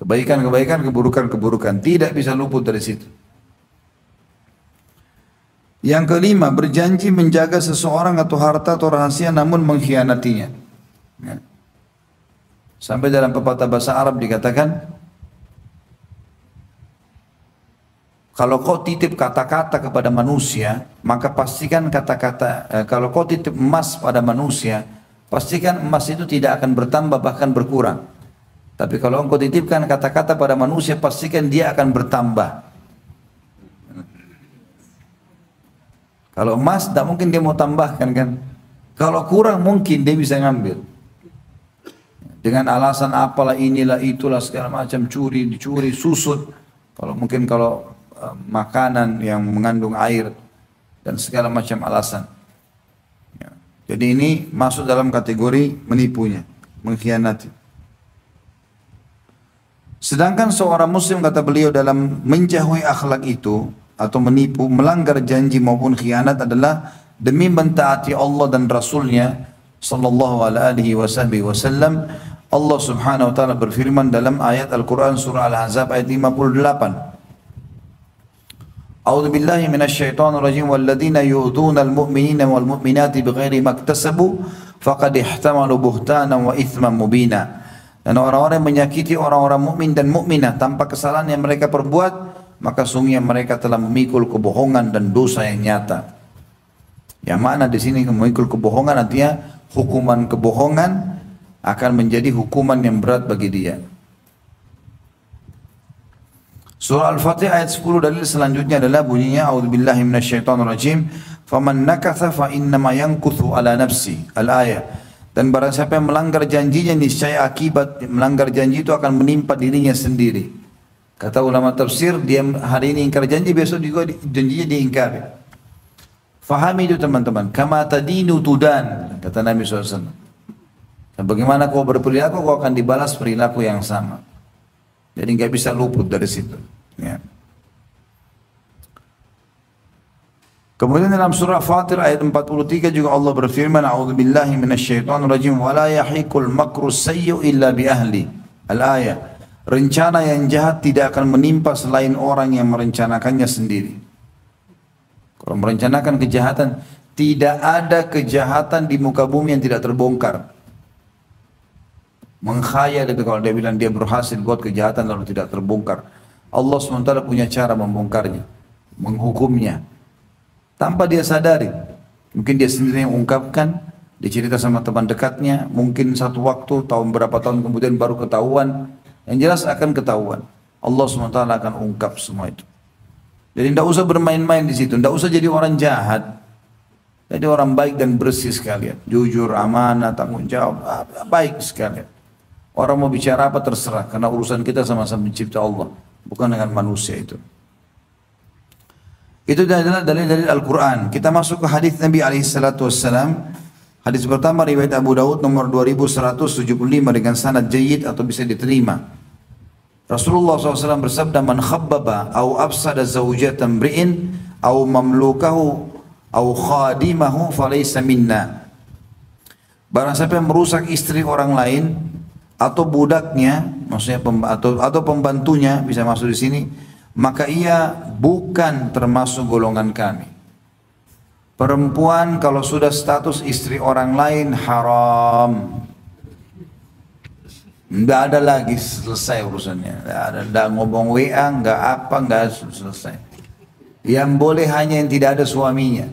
Kebaikan-kebaikan, keburukan-keburukan. Tidak bisa luput dari situ. Yang kelima, berjanji menjaga seseorang atau harta atau rahasia namun mengkhianatinya. Ya. Sampai dalam pepatah bahasa Arab dikatakan, kalau kau titip kata-kata kepada manusia, maka pastikan kalau kau titip emas pada manusia, pastikan emas itu tidak akan bertambah bahkan berkurang. Tapi kalau engkau titipkan kata-kata pada manusia, pastikan dia akan bertambah. Kalau emas, tak mungkin dia mau tambahkan kan. Kalau kurang mungkin dia bisa ngambil. Dengan alasan apalah inilah itulah segala macam, dicuri, susut. Kalau makanan yang mengandung air dan segala macam alasan. Ya. Jadi ini masuk dalam kategori menipunya, mengkhianati. Sedangkan seorang muslim, kata beliau, dalam menjauhi akhlak itu atau menipu, melanggar janji maupun khianat adalah demi mentaati Allah dan Rasulnya sallallahu alaihi wasallam. Allah subhanahu wa ta'ala berfirman dalam ayat Al-Quran surah Al-Ahzab ayat 58. A'udzu billahi minasyaitonir rajim, walladzina yu'dhuna al-mu'minina wal mu'minati bighairi maktasabu faqad ihtamalu buhtanan wa itsman mubina. Dan orang-orang yang menyakiti orang-orang mukmin dan mukminah tanpa kesalahan yang mereka perbuat, maka sungguhnya mereka telah memikul kebohongan dan dosa yang nyata. Yang mana di sini memikul kebohongan artinya hukuman kebohongan akan menjadi hukuman yang berat bagi dia. Surah Al-Fatihah ayat 10 dalil selanjutnya adalah bunyinya, a'udzubillahi minasyaitonirrajim, faman nakatha fa innama yankuthu ala nafsi. Al-ayah. Dan barang siapa yang melanggar janjinya, niscaya akibat melanggar janji itu akan menimpa dirinya sendiri. Kata ulama tafsir, dia hari ini ingkar janji, besok juga janjinya diingkari. Fahami itu teman-teman. Kama tadinu tudan, kata Nabi SAW. Dan bagaimana kau berperilaku, kau akan dibalas perilaku yang sama. Jadi nggak bisa luput dari situ. Ya. Kemudian dalam surah Fatir ayat 43 juga Allah berfirman, a'udzubillahi minasyaitonirrajim, wala yahiqul makru sayyi'u illa bi ahli. Al-ayah. Rencana yang jahat tidak akan menimpa selain orang yang merencanakannya sendiri. Kalau merencanakan kejahatan, tidak ada kejahatan di muka bumi yang tidak terbongkar. Mengkhayal itu kalau dia bilang dia berhasil buat kejahatan lalu tidak terbongkar. Allah SWT punya cara membongkarnya, menghukumnya. Tanpa dia sadari. Mungkin dia sendiri yang ungkapkan, dia cerita sama teman dekatnya, mungkin satu waktu, berapa tahun kemudian baru ketahuan. Yang jelas akan ketahuan. Allah SWT akan ungkap semua itu. Jadi tidak usah bermain-main di situ, tidak usah jadi orang jahat. Jadi orang baik dan bersih sekalian. Jujur, amanah, tanggung jawab, baik sekalian. Orang mau bicara apa terserah, karena urusan kita sama-sama mencipta Allah, bukan dengan manusia itu. Itu adalah dalil-dalil Al-Quran. Kita masuk ke hadis Nabi SAW. Hadis pertama riwayat Abu Daud nomor 2175 dengan sanad jayyid atau bisa diterima. Rasulullah SAW bersabda, man khabbaba au afsada zawjatan mri'in au mamlukahu au khadimahu falaysa minna. Barang siapa yang merusak istri orang lain atau budaknya, maksudnya atau pembantunya bisa masuk di sini, maka ia bukan termasuk golongan kami. Perempuan kalau sudah status istri orang lain haram. Tidak ada lagi selesai urusannya. Tidak ngomong WA, nggak apa, nggak selesai. Yang boleh hanya yang tidak ada suaminya.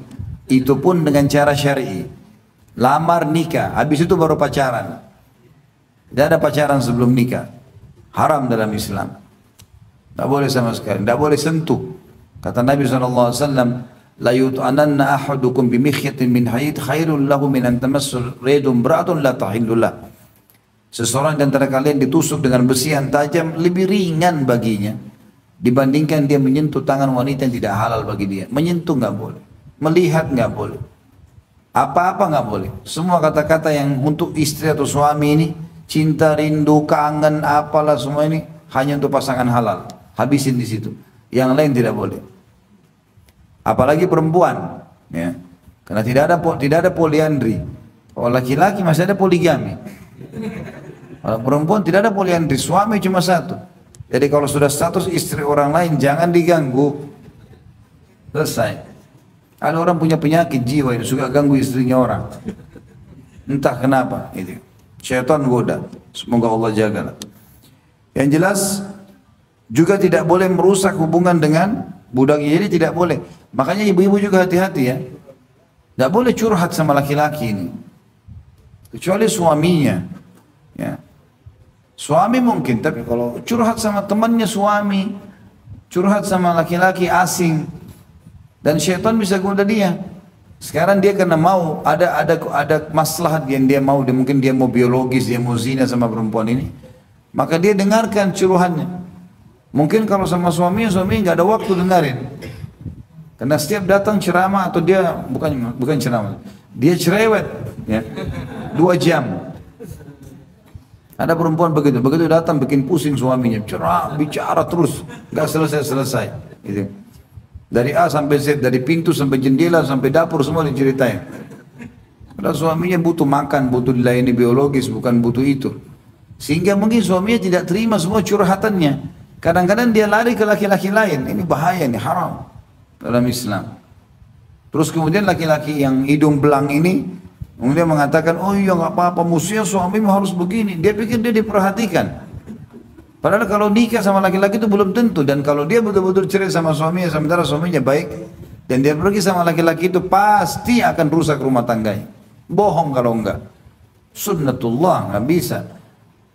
Itu pun dengan cara syar'i. Lamar nikah, habis itu baru pacaran. Tidak ada pacaran sebelum nikah. Haram dalam Islam. Tidak boleh sama sekali, tidak boleh sentuh. Kata Nabi SAW, la yut'ananna ahadukum bimikhyatin min hadid khairul lahu min an tamassul raidun bratun la tahillullah. Seseorang di antara kalian ditusuk dengan besi yang tajam lebih ringan baginya dibandingkan dia menyentuh tangan wanita yang tidak halal bagi dia. Menyentuh nggak boleh, melihat nggak boleh, apa-apa nggak boleh. Semua kata-kata yang untuk istri atau suami ini, cinta, rindu, kangen, apalah semua ini hanya untuk pasangan halal. Habisin di situ. Yang lain tidak boleh. Apalagi perempuan, ya. Karena tidak ada poliandri. Kalau laki-laki masih ada poligami. Kalau perempuan tidak ada poliandri, suami cuma satu. Jadi kalau sudah status istri orang lain jangan diganggu. Selesai. Ada orang punya penyakit jiwa yang suka ganggu istrinya orang. Entah kenapa itu. Syaitan goda. Semoga Allah jagalah. Yang jelas juga tidak boleh merusak hubungan dengan budaknya. Jadi tidak boleh. Makanya ibu-ibu juga hati-hati ya. Tidak boleh curhat sama laki-laki ini. Kecuali suaminya. Ya. Suami mungkin, tapi kalau curhat sama temannya suami, curhat sama laki-laki asing, dan syaitan bisa goda dia. Sekarang dia karena mau ada maslahat yang dia mau, mungkin dia mau biologis, dia mau zina sama perempuan ini, maka dia dengarkan curhatnya. Mungkin kalau sama suaminya nggak ada waktu dengarin, karena setiap datang ceramah atau dia bukan ceramah, dia cerewet, ya, 2 jam. Ada perempuan begitu datang bikin pusing suaminya, bicara terus, nggak selesai. Gitu. Dari A sampai Z, dari pintu sampai jendela sampai dapur semua diceritain. Padahal suaminya butuh makan, butuh dilayani biologis, bukan butuh itu. Sehingga mungkin suaminya tidak terima semua curhatannya. Kadang-kadang dia lari ke laki-laki lain. Ini bahaya, ini haram dalam Islam. Terus kemudian laki-laki yang hidung belang ini kemudian mengatakan, oh iya nggak apa-apa, musuhnya suamimu harus begini. Dia pikir dia diperhatikan. Padahal kalau nikah sama laki-laki itu belum tentu. Dan kalau dia betul-betul cerai sama suaminya, sementara suaminya baik, dan dia pergi sama laki-laki itu, pasti akan rusak rumah tangganya. Bohong kalau enggak. Sunnatullah, nggak bisa.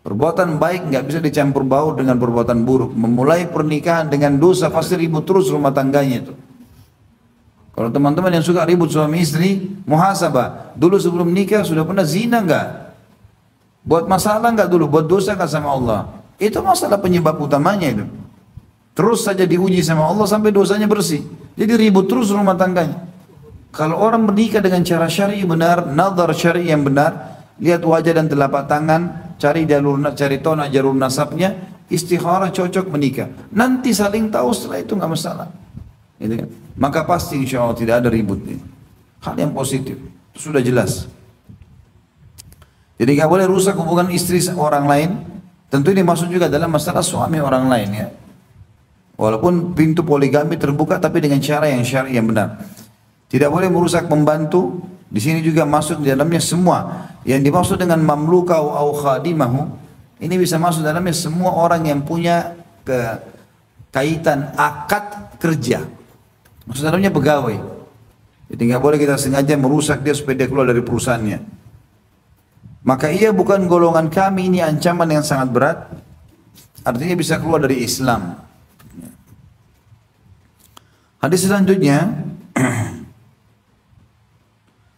Perbuatan baik nggak bisa dicampur baur dengan perbuatan buruk. Memulai pernikahan dengan dosa pasti ribut terus rumah tangganya itu. Kalau teman-teman yang suka ribut suami istri, muhasabah. Dulu sebelum nikah sudah pernah zina enggak? Buat masalah enggak dulu? Buat dosa enggak sama Allah? Itu masalah penyebab utamanya itu. Terus saja diuji sama Allah sampai dosanya bersih. Jadi ribut terus rumah tangganya. Kalau orang menikah dengan cara syar'i benar, nazar syar'i yang benar, lihat wajah dan telapak tangan, cari tona jalur nasabnya, istikharah cocok menikah. Nanti saling tahu setelah itu enggak masalah. Gitu kan? Maka pasti insya Allah tidak ada ribut ini. Hal yang positif, itu sudah jelas. Jadi nggak boleh rusak hubungan istri orang lain. Tentu ini maksud juga dalam masalah suami orang lain ya. Walaupun pintu poligami terbuka tapi dengan cara yang syar'i yang benar. Tidak boleh merusak pembantu. Di sini juga masuk di dalamnya semua yang dimaksud dengan mamluka au khadimahu. Ini bisa masuk dalamnya semua orang yang punya kaitan akad kerja. Maksud dalamnya pegawai. Jadi nggak boleh kita sengaja merusak dia supaya dia keluar dari perusahaannya. Maka ia bukan golongan kami, ini ancaman yang sangat berat. Artinya bisa keluar dari Islam. Hadis selanjutnya.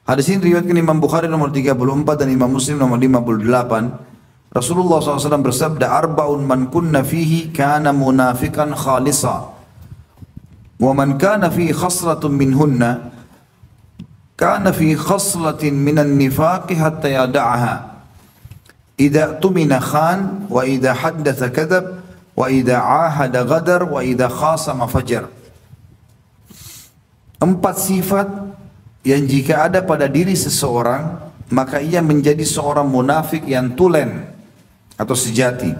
Hadis ini diriwayatkan Imam Bukhari nomor 34 dan Imam Muslim nomor 58. Rasulullah SAW bersabda, arba'un man kunna fihi kana munafikan khalisa. وَمَنْ كَانَ فِي خَصْلَةٌ مِّنْهُنَّ كَانَ فِي خَصْلَةٍ مِّنَ النِّفَاقِ حَتَّى يَدَعَهَا إِذَا اؤْتُمِنَ خَانَ وَإِذَا حَدَّثَ كَذَبَ وَإِذَا عَاهَدَ غَدَرَ وَإِذَا خَاصَمَ فَجَرَ. 4 sifat yang jika ada pada diri seseorang maka ia menjadi seorang munafik yang tulen atau sejati.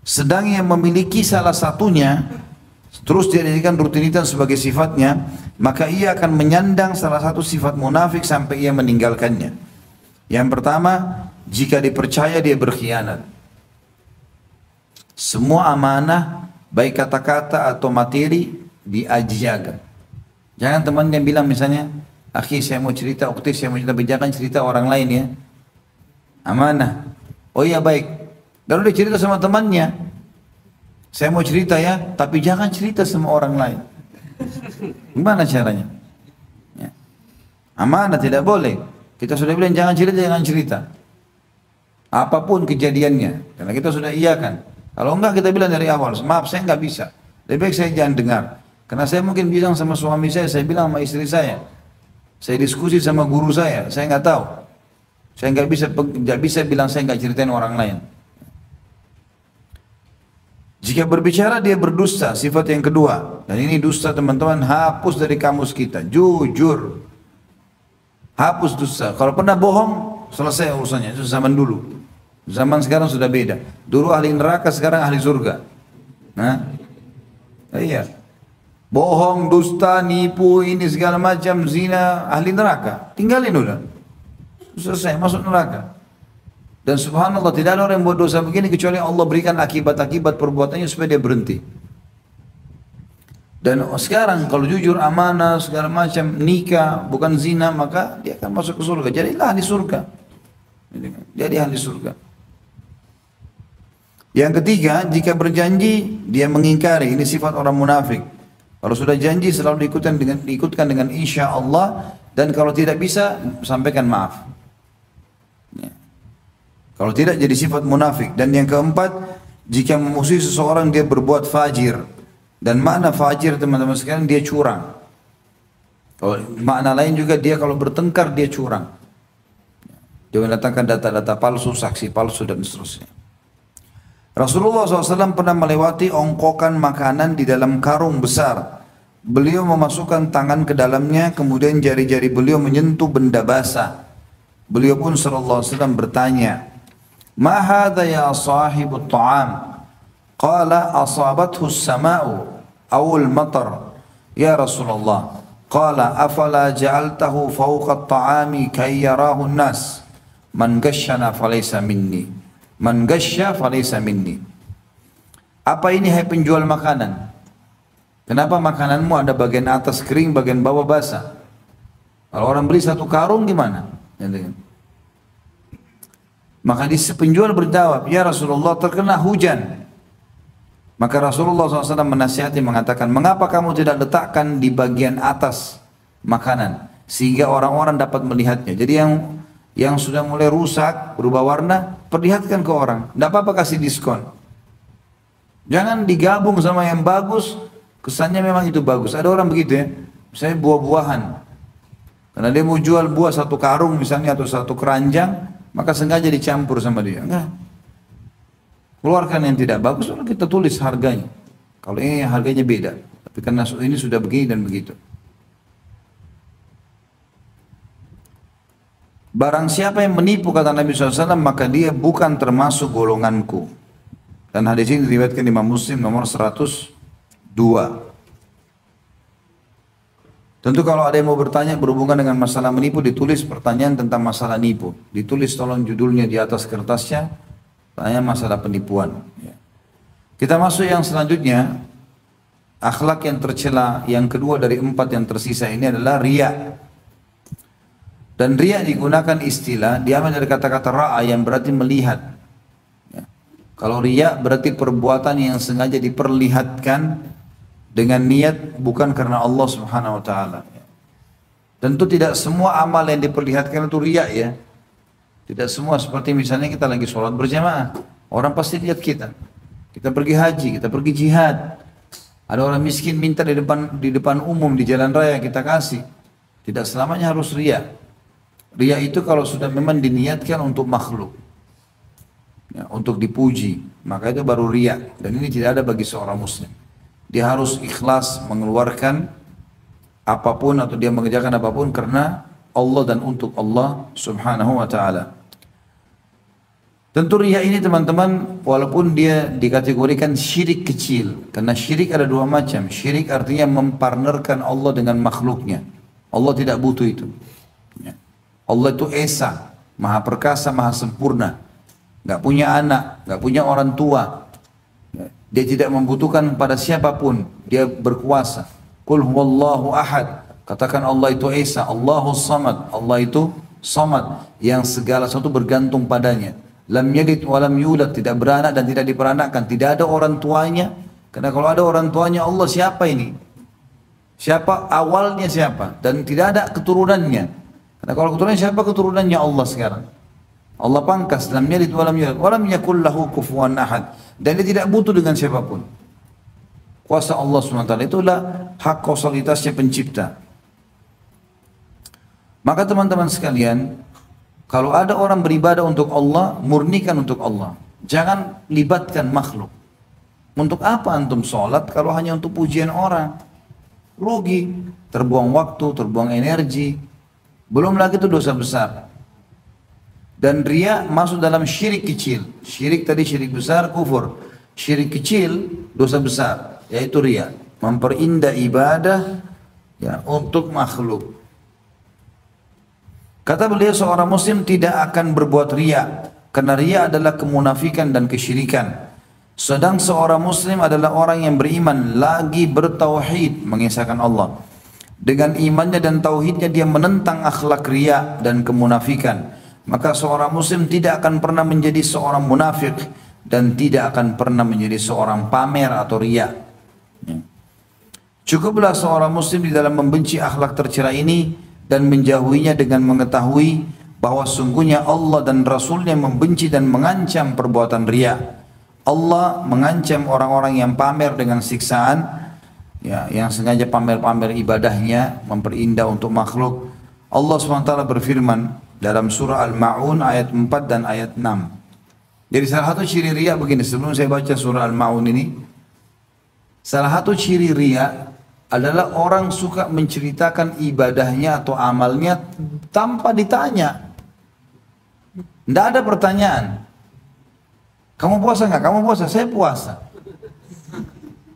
Sedang yang memiliki salah satunya terus dia jadikan rutinitas sebagai sifatnya, maka ia akan menyandang salah satu sifat munafik sampai ia meninggalkannya. Yang pertama, jika dipercaya dia berkhianat. Semua amanah, baik kata-kata atau materi, dijaga. Jangan temannya bilang misalnya, akhi saya mau cerita, ukti saya mau cerita, jangan cerita orang lain ya. Amanah. Oh iya baik. Lalu dia cerita sama temannya. Saya mau cerita ya, tapi jangan cerita sama orang lain. Gimana caranya? Amanah tidak boleh. Kita sudah bilang jangan cerita, jangan cerita. Apapun kejadiannya, karena kita sudah iyakan. Kalau enggak kita bilang dari awal, maaf saya enggak bisa. Lebih baik saya jangan dengar. Karena saya mungkin bilang sama suami saya bilang sama istri saya diskusi sama guru saya enggak tahu. Saya enggak bisa bilang saya enggak ceritain orang lain. Jika berbicara dia berdusta, sifat yang kedua. Dan ini dusta teman-teman, hapus dari kamus kita. Jujur. Hapus dusta. Kalau pernah bohong, selesai urusannya. Itu zaman dulu. Zaman sekarang sudah beda. Dulu ahli neraka, sekarang ahli surga. Nah, iya. Bohong, dusta, nipu, ini segala macam, zina, ahli neraka. Tinggalin udah. Selesai, masuk neraka. Dan subhanallah tidak ada orang yang buat dosa begini kecuali Allah berikan akibat-akibat perbuatannya supaya dia berhenti. Dan sekarang kalau jujur, amanah, segala macam, nikah, bukan zina, maka dia akan masuk ke surga. Jadilah ahli surga. Jadi ahli surga. Yang ketiga, jika berjanji dia mengingkari. Ini sifat orang munafik. Kalau sudah janji selalu diikutkan dengan insya Allah, dan kalau tidak bisa sampaikan maaf. Kalau tidak jadi sifat munafik. Dan yang keempat, jika memusuhi seseorang dia berbuat fajir. Dan makna fajir teman-teman sekalian, dia curang. Kalau makna lain juga dia kalau bertengkar dia curang. Dia mendatangkan data-data palsu, saksi palsu dan seterusnya. Rasulullah SAW pernah melewati ongkokan makanan di dalam karung besar. Beliau memasukkan tangan ke dalamnya, kemudian jari-jari beliau menyentuh benda basah. Beliau pun sallallahu alaihi wasallam bertanya, "Ma hadha ya sahibut ta'am?" Qala asabathu as-sama'u aw al-matar. Ya Rasulullah. Qala afala ja'altahu fawqa at-ta'ami kay yarahu an-nas. Man ghasyana falaysa minni. Man ghasya falaysa minni. Apa ini hai penjual makanan? Kenapa makananmu ada bagian atas kering, bagian bawah basah? Kalau orang beli satu karung gimana? Maka penjual berjawab, "Ya Rasulullah, terkena hujan." Maka Rasulullah SAW menasihati mengatakan, "Mengapa kamu tidak letakkan di bagian atas makanan sehingga orang-orang dapat melihatnya?" Jadi yang sudah mulai rusak, berubah warna, perlihatkan ke orang. Tidak apa-apa kasih diskon. Jangan digabung sama yang bagus, kesannya memang itu bagus. Ada orang begitu ya, misalnya buah-buahan. Karena dia mau jual buah satu karung misalnya atau satu keranjang, maka sengaja dicampur sama dia. Enggak. Keluarkan yang tidak bagus, lalu kita tulis harganya. Kalau ini harganya beda, tapi karena ini sudah begini dan begitu. Barang siapa yang menipu, kata Nabi SAW, maka dia bukan termasuk golonganku. Dan hadis ini diriwayatkan Imam Muslim nomor 102. Tentu kalau ada yang mau bertanya berhubungan dengan masalah menipu, ditulis pertanyaan tentang masalah nipu. Ditulis tolong judulnya di atas kertasnya, tanya masalah penipuan. Kita masuk yang selanjutnya, akhlak yang tercela. Yang kedua dari 4 yang tersisa ini adalah riya. Dan riya digunakan istilah, diambil dari kata-kata ra'a yang berarti melihat. Kalau riya berarti perbuatan yang sengaja diperlihatkan dengan niat bukan karena Allah Subhanahu wa taala. Tentu tidak semua amal yang diperlihatkan itu riya ya. Tidak semua, seperti misalnya kita lagi sholat berjamaah, orang pasti lihat kita. Kita pergi haji, kita pergi jihad. Ada orang miskin minta di depan umum di jalan raya kita kasih. Tidak selamanya harus riya. Riya itu kalau sudah memang diniatkan untuk makhluk, ya, untuk dipuji, maka itu baru riya. Dan ini tidak ada bagi seorang muslim. Dia harus ikhlas mengeluarkan apapun atau dia mengerjakan apapun karena Allah dan untuk Allah Subhanahu wa taala. Tentu riya ini teman-teman, walaupun dia dikategorikan syirik kecil, karena syirik ada 2 macam. Syirik artinya mempartnerkan Allah dengan makhluknya. Allah tidak butuh itu. Ya. Allah itu esa, maha perkasa, maha sempurna. Gak punya anak, gak punya orang tua. Dia tidak membutuhkan pada siapapun. Dia berkuasa. Qul huwallahu ahad. Katakan Allah itu esa, Allahus samad. Allah itu samad, yang segala sesuatu bergantung padanya. Lam yalid wa lam yulad, tidak beranak dan tidak diperanakkan. Tidak ada orang tuanya. Karena kalau ada orang tuanya, Allah siapa ini? Siapa awalnya siapa? Dan tidak ada keturunannya. Karena kalau keturunan siapa keturunannya Allah sekarang? Allah pangkas, lam yalid wa lam yulad wa lam yakul lahu kufuwan ahad. Dan dia tidak butuh dengan siapapun. Kuasa Allah SWT itulah hak kausalitasnya pencipta. Maka teman-teman sekalian, kalau ada orang beribadah untuk Allah, murnikan untuk Allah. Jangan libatkan makhluk. Untuk apa antum sholat kalau hanya untuk pujian orang? Rugi, terbuang waktu, terbuang energi. Belum lagi itu dosa besar. Dan riya masuk dalam syirik kecil. Syirik tadi syirik besar, kufur. Syirik kecil, dosa besar, yaitu riya. Memperindah ibadah ya, untuk makhluk. Kata beliau, seorang muslim tidak akan berbuat riya. Karena riya adalah kemunafikan dan kesyirikan. Sedang seorang muslim adalah orang yang beriman, lagi bertauhid, mengisahkan Allah. Dengan imannya dan tauhidnya dia menentang akhlak riya dan kemunafikan. Maka seorang muslim tidak akan pernah menjadi seorang munafik dan tidak akan pernah menjadi seorang pamer atau riya. Cukuplah seorang muslim di dalam membenci akhlak tercela ini dan menjauhinya dengan mengetahui bahwa sungguhnya Allah dan Rasulnya membenci dan mengancam perbuatan riya. Allah mengancam orang-orang yang pamer dengan siksaan, ya, yang sengaja pamer-pamer ibadahnya, memperindah untuk makhluk. Allah SWT berfirman dalam surah Al-Ma'un ayat 4 dan ayat 6. Jadi salah satu ciri riya begini, sebelum saya baca surah Al-Ma'un ini, salah satu ciri riya adalah orang suka menceritakan ibadahnya atau amalnya tanpa ditanya. Tidak ada pertanyaan. Kamu puasa nggak? Kamu puasa? Saya puasa.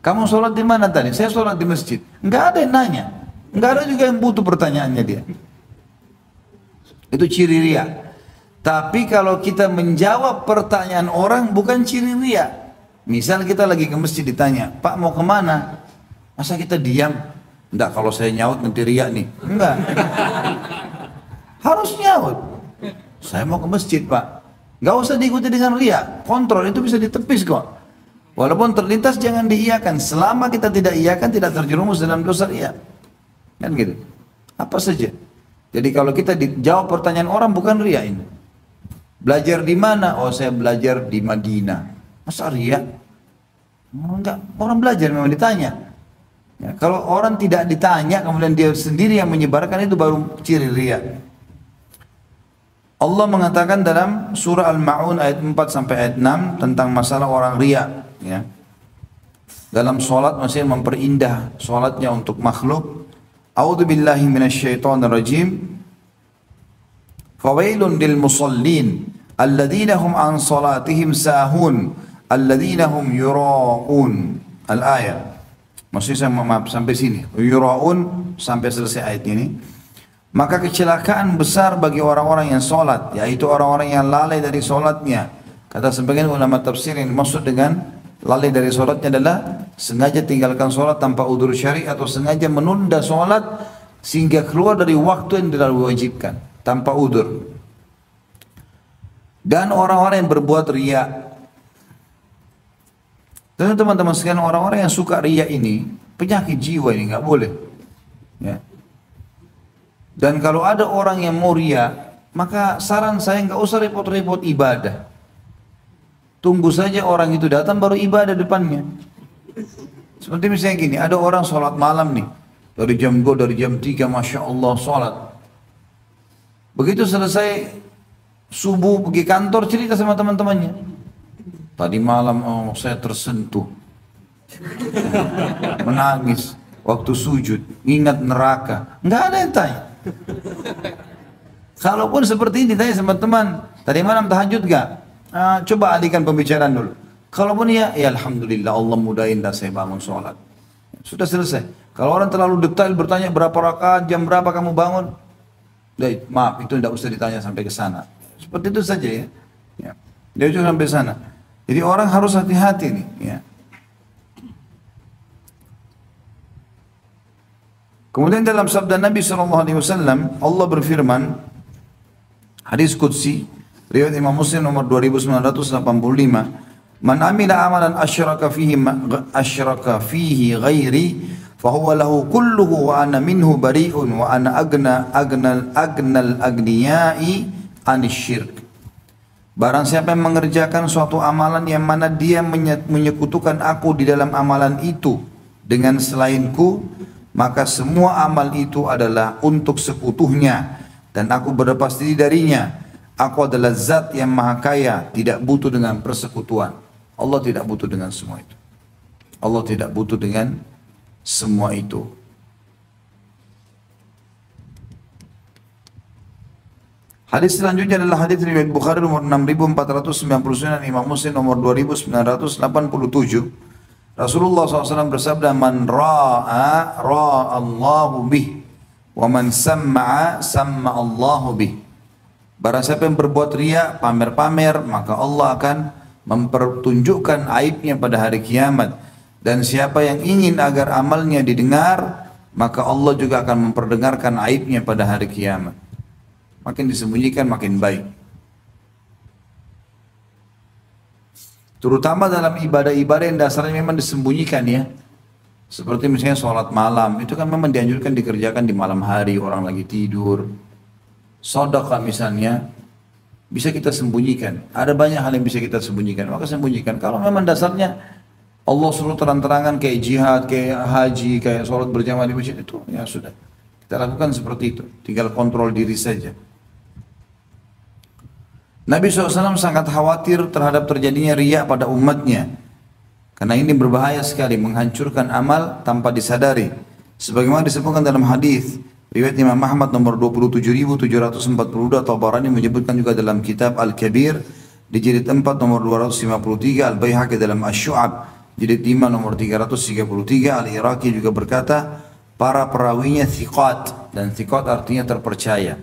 Kamu sholat di mana tadi? Saya sholat di masjid. Nggak ada yang nanya. Nggak ada juga yang butuh pertanyaannya dia. Itu ciri riya. Tapi kalau kita menjawab pertanyaan orang bukan ciri riya. Misal kita lagi ke masjid ditanya, Pak mau kemana? Masa kita diam? Enggak, kalau saya nyaut nanti riya nih. Enggak. Harus nyaut. Saya mau ke masjid Pak. Enggak usah diikuti dengan riya. Kontrol itu bisa ditepis kok. Walaupun terlintas jangan diiyakan. Selama kita tidak iyakan tidak terjerumus dalam dosa riya. Kan gitu. Apa saja. Jadi kalau kita dijawab pertanyaan orang bukan riya ini. Belajar di mana? Oh saya belajar di Madinah. Masa riya? Enggak. Orang belajar memang ditanya. Ya, kalau orang tidak ditanya kemudian dia sendiri yang menyebarkan itu baru ciri riya. Allah mengatakan dalam surah Al-Ma'un ayat 4 sampai ayat 6 tentang masalah orang riya, ya. Dalam salat maksudnya memperindah salatnya untuk makhluk. A'udzubillahi minasyaitonir rajim. Fawailun lil musallin alladzina hum an salatihim sahun alladzina hum yura'un. Al-ayat. Maksudnya maaf sampai sini. Yura'un sampai selesai ayat ini. Maka kecelakaan besar bagi orang-orang yang sholat, yaitu orang-orang yang lalai dari sholatnya. Kata sebagian ulama tafsir yang dimaksud dengan lalai dari sholatnya adalah sengaja tinggalkan sholat tanpa udzur syar'i atau sengaja menunda sholat sehingga keluar dari waktu yang tidak diwajibkan tanpa udzur. Dan orang-orang yang berbuat riya. Teman-teman sekalian, orang-orang yang suka riya ini penyakit jiwa ini nggak boleh. Ya. Dan kalau ada orang yang mau riya, maka saran saya nggak usah repot-repot ibadah. Tunggu saja orang itu datang baru ibadah depannya. Seperti misalnya gini, ada orang sholat malam nih, dari jam 2, dari jam 3, Masya Allah sholat. Begitu selesai subuh pergi kantor cerita sama teman-temannya. Tadi malam oh, saya tersentuh, menangis waktu sujud, ingat neraka. Nggak ada yang tanya. Kalaupun seperti ini ditanya sama teman, tadi malam tahajud gak? Coba alihkan pembicaraan dulu. Kalaupun ya alhamdulillah Allah mudahin dan saya bangun sholat. Sudah selesai. Kalau orang terlalu detail bertanya berapa rakaat, jam berapa kamu bangun, maaf itu tidak usah ditanya sampai ke sana. Seperti itu saja ya. Dia juga sampai sana. Jadi orang harus hati-hati nih. Ya. Kemudian dalam sabda Nabi SAW, Allah berfirman, hadis Qudsi, riwayat Imam Muslim nomor 2985, Man amila amalan asyraka fihi ghairi, fahuwa lahu kulluhu wa ana minhu bari'un wa ana agnal agniyai anisyirk. Barang siapa yang mengerjakan suatu amalan yang mana dia menyekutukan aku di dalam amalan itu dengan selainku, maka semua amal itu adalah untuk sekutunya dan aku berlepas diri darinya. Aku adalah zat yang maha kaya, tidak butuh dengan persekutuan. Allah tidak butuh dengan semua itu. Allah tidak butuh dengan semua itu. Hadis selanjutnya adalah hadis riwayat Bukhari nomor 6499 dan Imam Muslim nomor 2987. Rasulullah SAW bersabda, "Man ra'a Allahu bih, wa man samma'a samma Allahu bih." Barang siapa yang berbuat riya, pamer-pamer, maka Allah akan mempertunjukkan aibnya pada hari kiamat. Dan siapa yang ingin agar amalnya didengar, maka Allah juga akan memperdengarkan aibnya pada hari kiamat. Makin disembunyikan makin baik. Terutama dalam ibadah-ibadah yang dasarnya memang disembunyikan ya. Seperti misalnya sholat malam, itu kan memang dianjurkan dikerjakan di malam hari, orang lagi tidur. Sedekah misalnya, bisa kita sembunyikan. Ada banyak hal yang bisa kita sembunyikan, maka sembunyikan. Kalau memang dasarnya Allah suruh terang-terangan kayak jihad, kayak haji, kayak sholat berjamaah di masjid, itu ya sudah. Kita lakukan seperti itu, tinggal kontrol diri saja. Nabi SAW sangat khawatir terhadap terjadinya riya pada umatnya. Karena ini berbahaya sekali, menghancurkan amal tanpa disadari. Sebagaimana disebutkan dalam hadis riwayat Imam Ahmad nomor 27.742, Tabarani menyebutkan juga dalam kitab Al-Kabir di jilid 4 nomor 253, Al-Baihaqi dalam Asy-Syu'ab jilid 5 nomor 333, Al-Iraqi juga berkata, para perawinya thiqat, dan thiqat artinya terpercaya.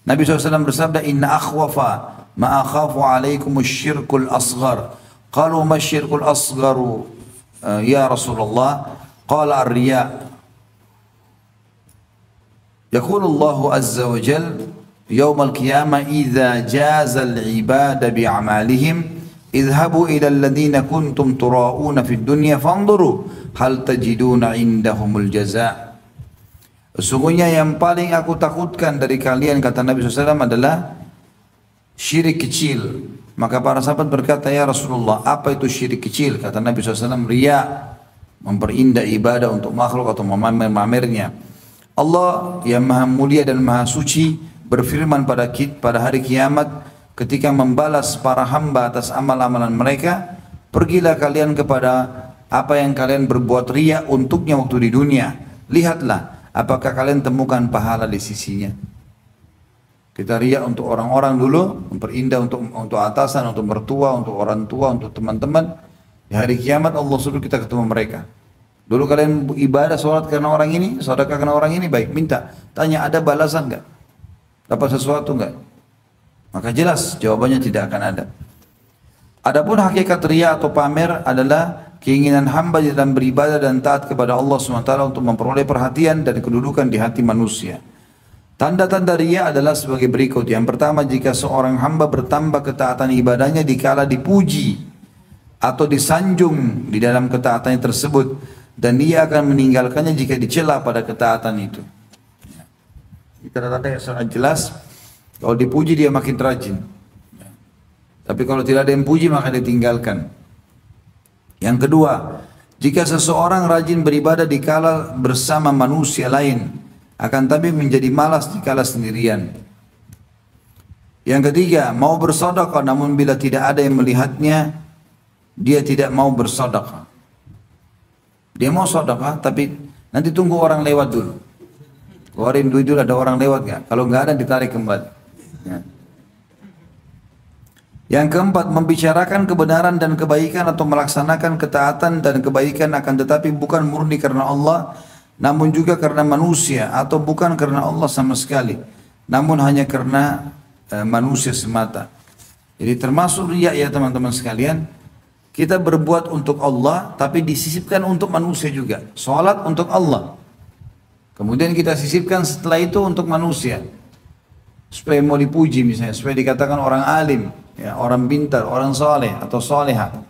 Nabi SAW bersabda, "Inna akhwafa ma akhafu alaikum syirkul asghar." Qalu ma syirkul asgharu ya Rasulullah? Qala ar-riya. Yaqulu Allah azza wa jalla يوم القيامة إذا جاز العباد بأعمالهم اذهبوا إلى الذين كنتم تراءون في الدنيا فانظروا هل تجدون عندهم الجزاء. Sesungguhnya yang paling aku takutkan dari kalian, kata Nabi SAW, adalah syirik kecil. Maka para sahabat berkata, ya Rasulullah, apa itu syirik kecil? Kata Nabi SAW, riya, memperindah ibadah untuk makhluk atau memamernya. Allah yang maha mulia dan maha suci berfirman pada hari kiamat ketika membalas para hamba atas amal-amalan mereka, pergilah kalian kepada apa yang kalian berbuat riya untuknya waktu di dunia. Lihatlah apakah kalian temukan pahala di sisinya. Kita riya untuk orang-orang dulu, memperindah untuk atasan, untuk mertua, untuk orang tua, untuk teman-teman. Di hari kiamat Allah suruh kita ketemu mereka. Dulu kalian ibadah sholat karena orang ini, sedekah karena orang ini, baik, minta. Tanya, ada balasan enggak? Dapat sesuatu enggak? Maka jelas jawabannya tidak akan ada. Adapun hakikat riya atau pamer adalah keinginan hamba dalam beribadah dan taat kepada Allah SWT untuk memperoleh perhatian dan kedudukan di hati manusia. Tanda-tanda riya adalah sebagai berikut. Yang pertama, jika seorang hamba bertambah ketaatan ibadahnya dikala dipuji atau disanjung di dalam ketaatannya tersebut, dan dia akan meninggalkannya jika dicela pada ketaatan itu. Tanda-tanda yang sangat jelas, kalau dipuji dia makin rajin. Tapi kalau tidak ada yang puji maka dia tinggalkan. Yang kedua, jika seseorang rajin beribadah dikala bersama manusia lain, akan tapi menjadi malas dikala sendirian. Yang ketiga, mau bersedekah namun bila tidak ada yang melihatnya, dia tidak mau bersedekah. Dia mau sedekah tapi nanti tunggu orang lewat dulu. Keluarin duit dulu, ada orang lewat nggak? Kalau nggak ada ditarik kembali. Ya. Yang keempat, membicarakan kebenaran dan kebaikan atau melaksanakan ketaatan dan kebaikan akan tetapi bukan murni karena Allah, namun juga karena manusia, atau bukan karena Allah sama sekali, namun hanya karena manusia semata. Jadi termasuk riya ya teman-teman sekalian. Kita berbuat untuk Allah tapi disisipkan untuk manusia juga. Salat untuk Allah. Kemudian kita sisipkan setelah itu untuk manusia. Supaya mau dipuji misalnya, supaya dikatakan orang alim, ya, orang pintar, orang saleh atau salehah.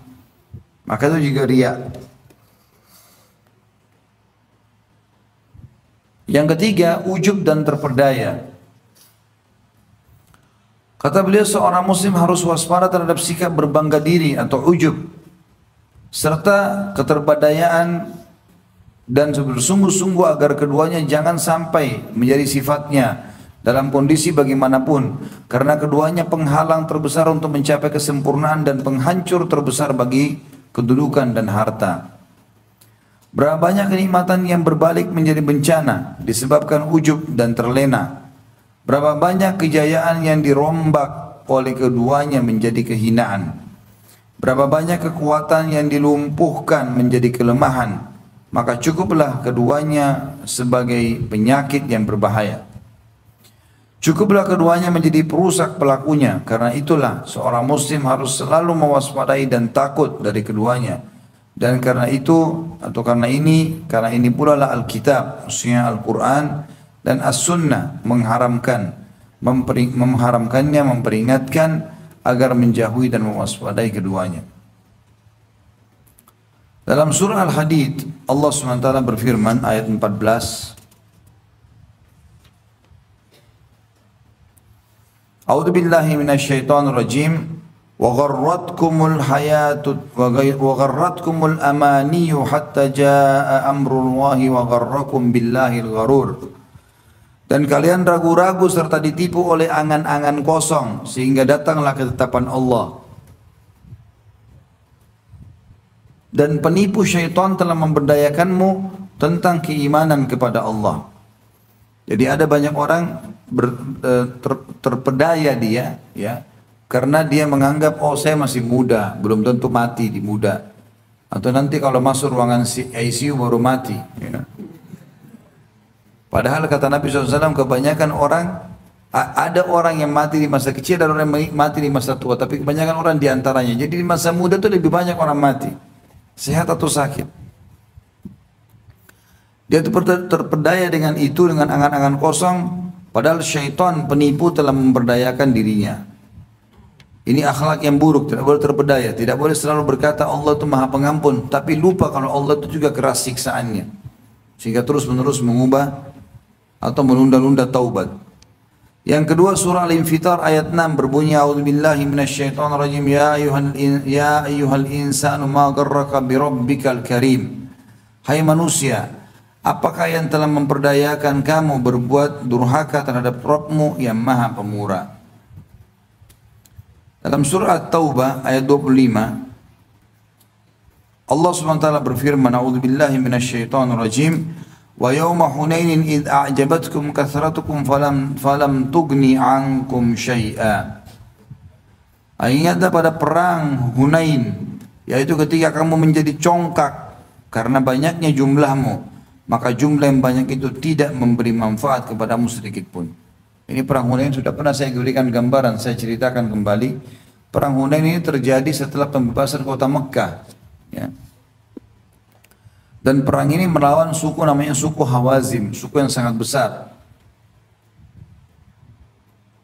Maka itu juga riya. Yang ketiga, ujub dan terperdaya. Kata beliau, seorang muslim harus waspada terhadap sikap berbangga diri atau ujub, serta keterberdayaan, dan bersungguh-sungguh agar keduanya jangan sampai menjadi sifatnya dalam kondisi bagaimanapun, karena keduanya penghalang terbesar untuk mencapai kesempurnaan dan penghancur terbesar bagi kedudukan dan harta. Berapa banyak kenikmatan yang berbalik menjadi bencana disebabkan ujub dan terlena. Berapa banyak kejayaan yang dirombak oleh keduanya menjadi kehinaan. Berapa banyak kekuatan yang dilumpuhkan menjadi kelemahan. Maka cukuplah keduanya sebagai penyakit yang berbahaya. Cukuplah keduanya menjadi perusak pelakunya. Karena itulah seorang muslim harus selalu mewaspadai dan takut dari keduanya. Dan karena itu atau karena ini pula lah Alkitab, maksudnya Al-Quran dan As-Sunnah memperingatkannya, agar menjauhi dan mewaspadai keduanya. Dalam surah Al-Hadid, Allah SWT berfirman ayat 14. A'udzu billahi minasyaitonir rajim. Wa gharratkumul amaniyu hatta jaa amrullahi wa gharrakum billahil gharur. Dan kalian ragu-ragu serta ditipu oleh angan-angan kosong sehingga datanglah ketetapan Allah. Dan penipu syaitan telah memberdayakanmu tentang keimanan kepada Allah. Jadi ada banyak orang terpedaya dia, ya, karena dia menganggap, oh saya masih muda, belum tentu mati di muda, atau nanti kalau masuk ruangan ICU baru mati. Ya. Padahal kata Nabi SAW, kebanyakan orang, ada orang yang mati di masa kecil dan orang yang mati di masa tua, tapi kebanyakan orang di antaranya. Jadi di masa muda itu lebih banyak orang mati, sehat atau sakit. Dia terpedaya dengan itu, dengan angan-angan kosong, padahal syaitan penipu telah memberdayakan dirinya. Ini akhlak yang buruk, tidak boleh terpedaya, tidak boleh selalu berkata Allah itu maha pengampun, tapi lupa kalau Allah itu juga keras siksaannya, sehingga terus-menerus mengubah atau menunda-nunda taubat. Yang kedua, surah Al-Infitar ayat 6 berbunyi, a'udzubillahi minasyaitonirrajim, ya ayyuhal insanu ma gharraka birabbikal karim. Hai manusia, apakah yang telah memperdayakan kamu berbuat durhaka terhadap Rabbmu yang maha pemurah? Dalam surah At-Taubah ayat 25, Allah SWT berfirman, a'udzubillahi minasyaitonirrajim, wa yawma hunainin id a'jabatkum kathratukum falam tugni ankum syai'a. Ingatlah pada perang Hunain, yaitu ketika kamu menjadi congkak karena banyaknya jumlahmu, maka jumlah yang banyak itu tidak memberi manfaat kepadamu sedikit pun. Ini perang Hunain sudah pernah saya berikan gambaran, saya ceritakan kembali. Perang Hunain ini terjadi setelah pembebasan kota Mekkah, ya. Dan perang ini melawan suku namanya suku Hawazim, suku yang sangat besar.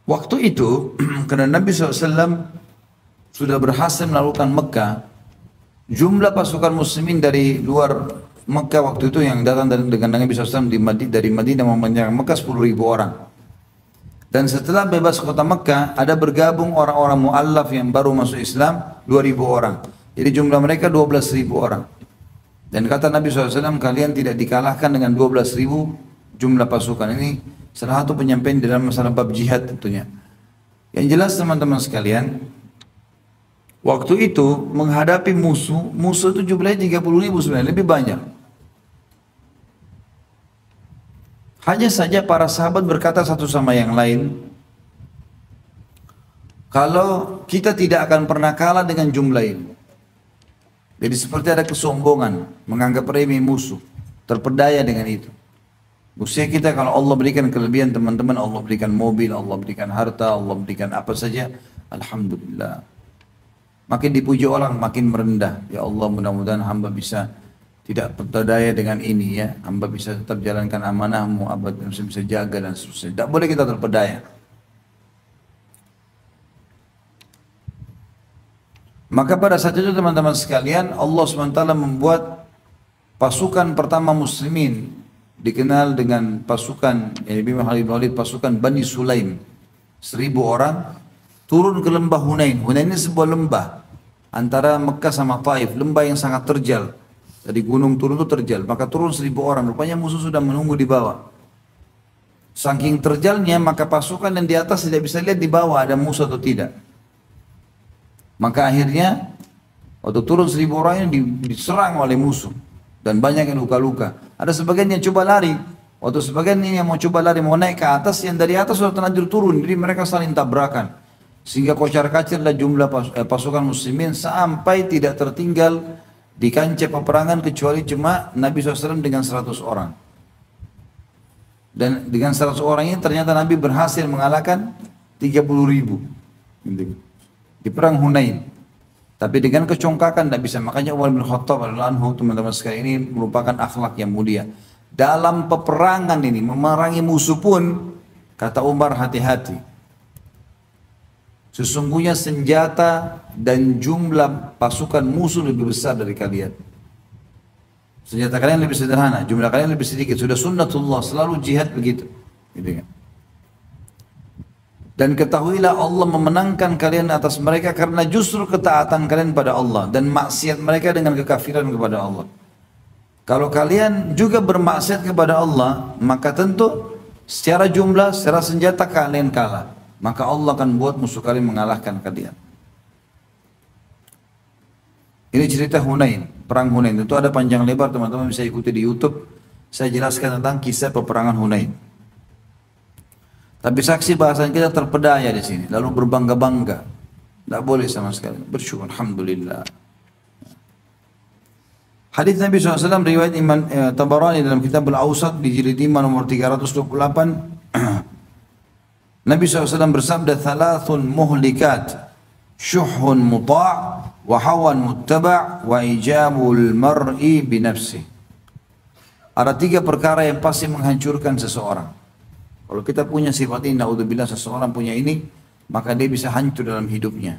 Waktu itu, karena Nabi SAW sudah berhasil melakukan Mekkah, jumlah pasukan muslimin dari luar Mekkah waktu itu yang datang dengan Nabi SAW dari Madinah menyerang Mekkah 10.000 orang. Dan setelah bebas kota Mekkah, ada bergabung orang-orang mu'allaf yang baru masuk Islam 2.000 orang. Jadi jumlah mereka 12.000 orang. Dan kata Nabi SAW, kalian tidak dikalahkan dengan 12.000 jumlah pasukan. Ini salah satu penyampaian dalam masalah bab jihad tentunya. Yang jelas teman-teman sekalian, waktu itu menghadapi musuh itu jumlahnya 30.000 sebenarnya, lebih banyak. Hanya saja para sahabat berkata satu sama yang lain, kalau kita tidak akan pernah kalah dengan jumlah ini. Jadi seperti ada kesombongan, menganggap remeh musuh, terpedaya dengan itu. Maksudnya kita kalau Allah berikan kelebihan teman-teman, Allah berikan mobil, Allah berikan harta, Allah berikan apa saja, alhamdulillah. Makin dipuji orang, makin merendah. Ya Allah, mudah-mudahan hamba bisa tidak terpedaya dengan ini, ya. Hamba bisa tetap jalankan amanahmu, abad bisa jaga dan seterusnya. Tidak boleh kita terpedaya. Maka pada saat itu teman-teman sekalian, Allah SWT membuat pasukan pertama muslimin dikenal dengan pasukan Khalid bin Walid, pasukan Bani Sulaim, 1000 orang turun ke lembah Hunain. Hunain ini sebuah lembah antara Mekah sama Taif, lembah yang sangat terjal. Dari gunung turun itu terjal, maka turun 1000 orang. Rupanya musuh sudah menunggu di bawah. Saking terjalnya, maka pasukan yang di atas tidak bisa lihat di bawah ada musuh atau tidak. Maka akhirnya waktu turun 1000 orang ini diserang oleh musuh dan banyak yang luka-luka. Ada sebagian yang coba lari. Waktu sebagian ini yang mau coba lari mau naik ke atas, yang dari atas sudah terlanjur turun. Jadi mereka saling tabrakan. Sehingga kocar-kacirlah jumlah pasukan muslimin sampai tidak tertinggal di kancah peperangan kecuali cuma Nabi SAW dengan 100 orang. Dan dengan 100 orang ini ternyata Nabi berhasil mengalahkan 30.000 di perang Hunain. Tapi dengan kecongkakan tidak bisa. Makanya Umar bin Khattab radhiyallahu anhu, teman-teman sekalian, ini merupakan akhlak yang mulia. Dalam peperangan ini memerangi musuh pun, kata Umar, hati-hati. Sesungguhnya senjata dan jumlah pasukan musuh lebih besar dari kalian. Senjata kalian lebih sederhana, jumlah kalian lebih sedikit. Sudah sunnatullah, selalu jihad begitu. Gitu kan? Dan ketahuilah Allah memenangkan kalian atas mereka karena justru ketaatan kalian pada Allah dan maksiat mereka dengan kekafiran kepada Allah. Kalau kalian juga bermaksiat kepada Allah, maka tentu secara jumlah, secara senjata kalian kalah. Maka Allah akan buat musuh kalian mengalahkan kalian. Ini cerita Hunain, perang Hunain. Itu ada panjang lebar, teman-teman bisa ikuti di YouTube. Saya jelaskan tentang kisah peperangan Hunain. Tapi saksi bahasan kita terpedaya di sini, lalu berbangga-bangga. Tidak boleh sama sekali. Bersyukur, alhamdulillah. Hadis Nabi SAW riwayat Imam Tabarani dalam kitab Al-Awsat di jilid 5 nomor 328. Nabi SAW bersabda, "Thalathun muhlikat, syuhun muta' wa hawan muttaba' wa ijabul mar'i binafsih." Ada 3 perkara yang pasti menghancurkan seseorang. Kalau kita punya sifat ini, naudzubillah, seseorang punya ini, maka dia bisa hancur dalam hidupnya.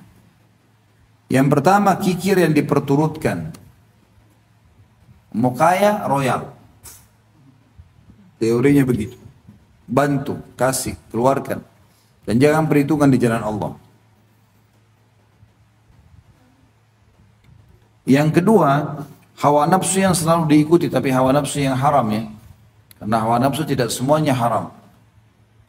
Yang pertama, kikir yang diperturutkan. Mau kaya, royal. Teorinya begitu. Bantu, kasih, keluarkan. Dan jangan perhitungan di jalan Allah. Yang kedua, hawa nafsu yang selalu diikuti, tapi hawa nafsu yang haram ya. Karena hawa nafsu tidak semuanya haram.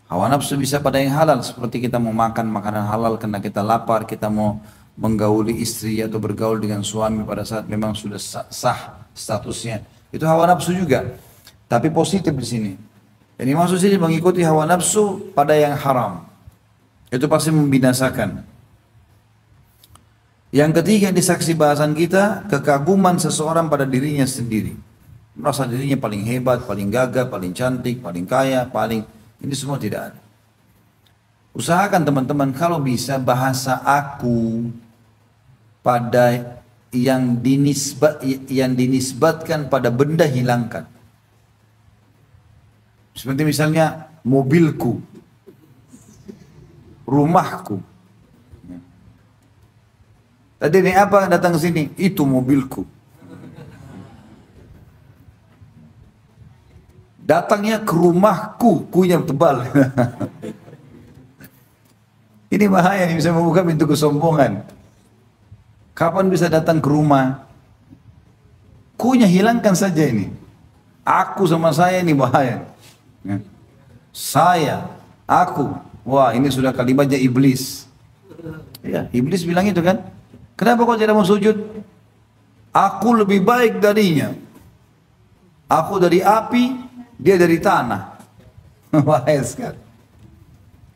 Hawa nafsu bisa pada yang halal, seperti kita mau makan makanan halal karena kita lapar, kita mau menggauli istri atau bergaul dengan suami pada saat memang sudah sah statusnya. Itu hawa nafsu juga. Tapi positif di sini. Ini maksud sini mengikuti hawa nafsu pada yang haram. Itu pasti membinasakan. Yang ketiga di saksi bahasan kita, kekaguman seseorang pada dirinya sendiri. Merasa dirinya paling hebat, paling gagah, paling cantik, paling kaya, ini semua tidak ada. Usahakan teman-teman kalau bisa bahasa aku pada yang dinisbatkan pada benda hilangkan. Seperti misalnya mobilku, rumahku. Tadi ini apa datang ke sini? Itu mobilku. Datangnya ke rumahku, kunya tebal. Ini bahaya, ini bisa membuka pintu kesombongan. Kapan bisa datang ke rumah? Kunya hilangkan saja ini. Aku sama saya ini bahaya. Saya, aku. Wah, ini sudah kalimatnya iblis. Ya, iblis bilang itu kan. Kenapa kau tidak mau sujud? Aku lebih baik darinya. Aku dari api, dia dari tanah. Bahaya sekali.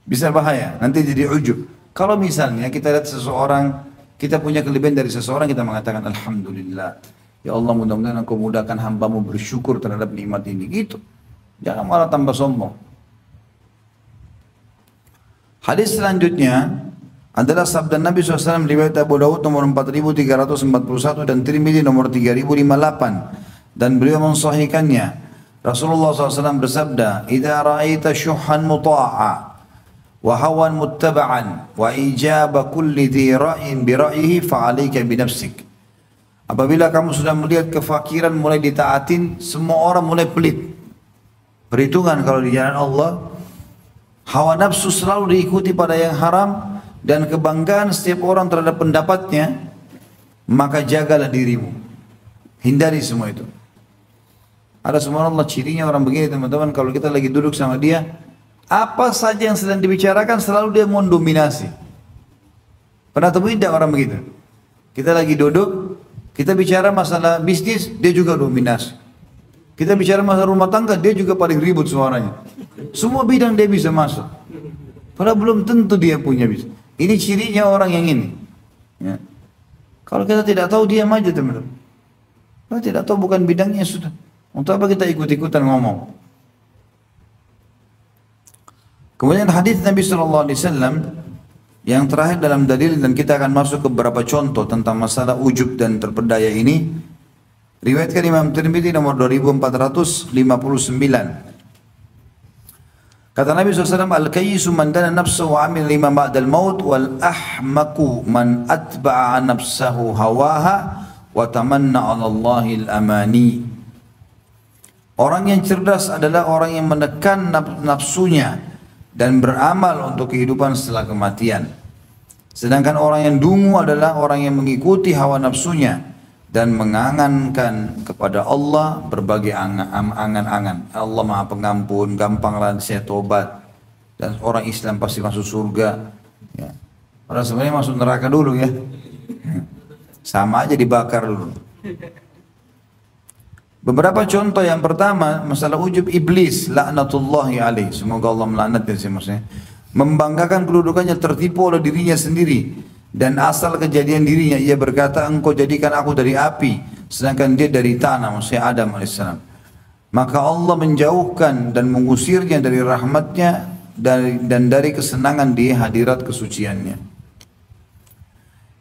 Bisa bahaya, nanti jadi ujub. Kalau misalnya kita lihat seseorang, kita punya kelebihan dari seseorang, kita mengatakan alhamdulillah. Ya Allah, mudah-mudahan Engkau mudahkan hambamu bersyukur terhadap nikmat ini. Gitu. Jangan malah tambah sombong. Hadis selanjutnya adalah sabda Nabi SAW riwayat Abu Dawud nomor 4341 dan Tirmidzi nomor 3058. Dan beliau mensahihkannya. Rasulullah SAW bersabda, "Idza ra'aita syuhan muta'a wa hawan muttaba'an wa ijaba kulli dhi ra'in bi ra'yihi fa'alayka bi nafsik." Apabila kamu sudah melihat kefakiran mulai ditaatin, semua orang mulai pelit. perhitungan kalau di jalan Allah, hawa nafsu selalu diikuti pada yang haram, dan kebanggaan setiap orang terhadap pendapatnya, maka jagalah dirimu. Hindari semua itu. Ada subhanallah cirinya orang begini teman-teman, kalau kita lagi duduk sama dia, apa saja yang sedang dibicarakan selalu dia mendominasi. Pernah temuin tidak orang begitu? Kita lagi duduk, kita bicara masalah bisnis, dia juga dominasi. Kita bicara masalah rumah tangga, dia juga paling ribut suaranya. Semua bidang dia bisa masuk. Padahal belum tentu dia punya bisa. Ini cirinya orang yang ini. Ya. Kalau kita tidak tahu, diam aja teman-teman. Kalau tidak tahu bukan bidangnya sudah. Untuk apa kita ikut-ikutan ngomong? Kemudian hadis Nabi SAW yang terakhir dalam dalil, dan kita akan masuk ke beberapa contoh tentang masalah ujub dan terpedaya ini. Riwayatkan Imam Tirmidzi nomor 2459. Kata Nabi SAW, Al-kayyisu man dana nafsahu wa amil lima ba'dal maut, wal ahmaku man atba'a nafsahu hawaha wa tamanna 'ala Allahil amani. Orang yang cerdas adalah orang yang menekan nafsunya dan beramal untuk kehidupan setelah kematian. Sedangkan orang yang dungu adalah orang yang mengikuti hawa nafsunya dan mengangankan kepada Allah berbagai angan-angan. Allah Maha Pengampun, gampanglah saya tobat, dan orang Islam pasti masuk surga. Ya. Orang sebenarnya masuk neraka dulu ya. Sama aja dibakar dulu. Beberapa contoh, yang pertama masalah ujub iblis, laknatullahi alaih, semoga Allah melaknatnya sih maksudnya. Membanggakan kedudukannya, tertipu oleh dirinya sendiri. Dan asal kejadian dirinya, ia berkata, engkau jadikan aku dari api, sedangkan dia dari tanah, maksudnya Adam AS. Maka Allah menjauhkan dan mengusirnya dari rahmatnya dan dari kesenangan di hadirat kesuciannya.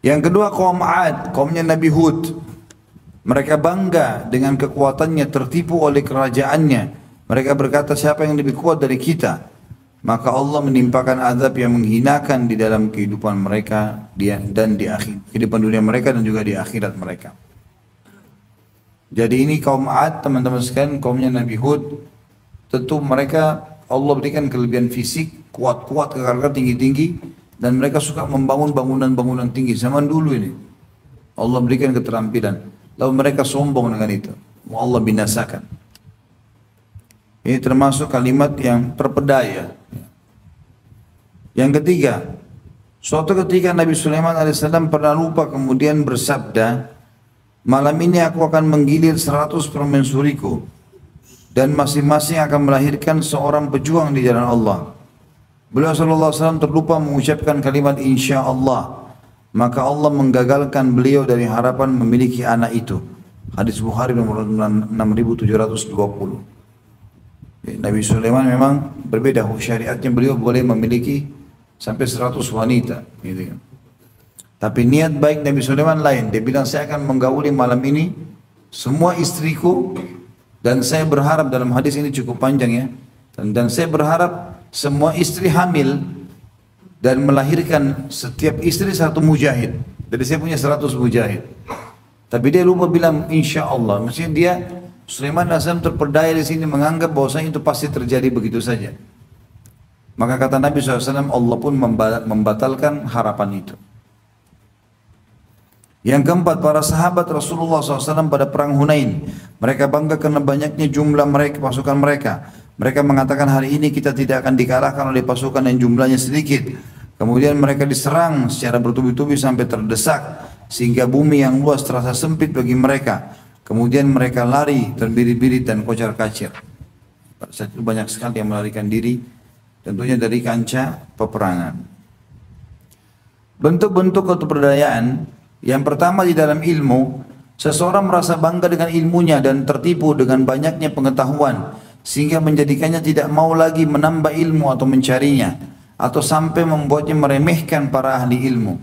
Yang kedua, kaum Ad, kaumnya Nabi Hud. Mereka bangga dengan kekuatannya, tertipu oleh kerajaannya. Mereka berkata, siapa yang lebih kuat dari kita? Maka Allah menimpakan azab yang menghinakan di dalam kehidupan mereka dan di kehidupan dunia mereka dan juga di akhirat mereka. Jadi ini kaum Ad, teman-teman sekalian, kaumnya Nabi Hud. Tentu mereka Allah berikan kelebihan fisik, kuat-kuat, kekar tinggi-tinggi, dan mereka suka membangun bangunan-bangunan tinggi zaman dulu ini. Allah berikan keterampilan. Lalu mereka sombong dengan itu. Allah binasakan. Ini termasuk kalimat yang terpedaya. Yang ketiga, suatu ketika Nabi Sulaiman AS pernah lupa kemudian bersabda, malam ini aku akan menggilir 100 permaisuriku dan masing-masing akan melahirkan seorang pejuang di jalan Allah. Beliau SAW terlupa mengucapkan kalimat insya Allah, maka Allah menggagalkan beliau dari harapan memiliki anak itu. Hadis Bukhari nomor 6720. Nabi Sulaiman memang berbeda syariatnya, beliau boleh memiliki sampai 100 wanita gitu. Tapi niat baik Nabi Sulaiman lain. Dia bilang, saya akan menggauli malam ini semua istriku, dan saya berharap, dalam hadis ini cukup panjang ya, dan saya berharap semua istri hamil dan melahirkan setiap istri satu mujahid. Jadi saya punya 100 mujahid. Tapi dia lupa bilang insya Allah. Maksudnya dia, Sulaiman AS terpedaya di sini, menganggap bahwasanya itu pasti terjadi begitu saja. Maka kata Nabi SAW, Allah pun membatalkan harapan itu. Yang keempat, para sahabat Rasulullah SAW pada perang Hunain, mereka bangga karena banyaknya jumlah mereka, pasukan mereka. Mereka mengatakan, hari ini kita tidak akan dikalahkan oleh pasukan yang jumlahnya sedikit. Kemudian mereka diserang secara bertubi-tubi sampai terdesak, sehingga bumi yang luas terasa sempit bagi mereka. Kemudian mereka lari terbirit-birit dan kocar-kacir. Pada saat itu banyak sekali yang melarikan diri, tentunya dari kancah peperangan. Bentuk-bentuk keterdayaan, yang pertama di dalam ilmu, seseorang merasa bangga dengan ilmunya dan tertipu dengan banyaknya pengetahuan, sehingga menjadikannya tidak mau lagi menambah ilmu atau mencarinya, atau sampai membuatnya meremehkan para ahli ilmu,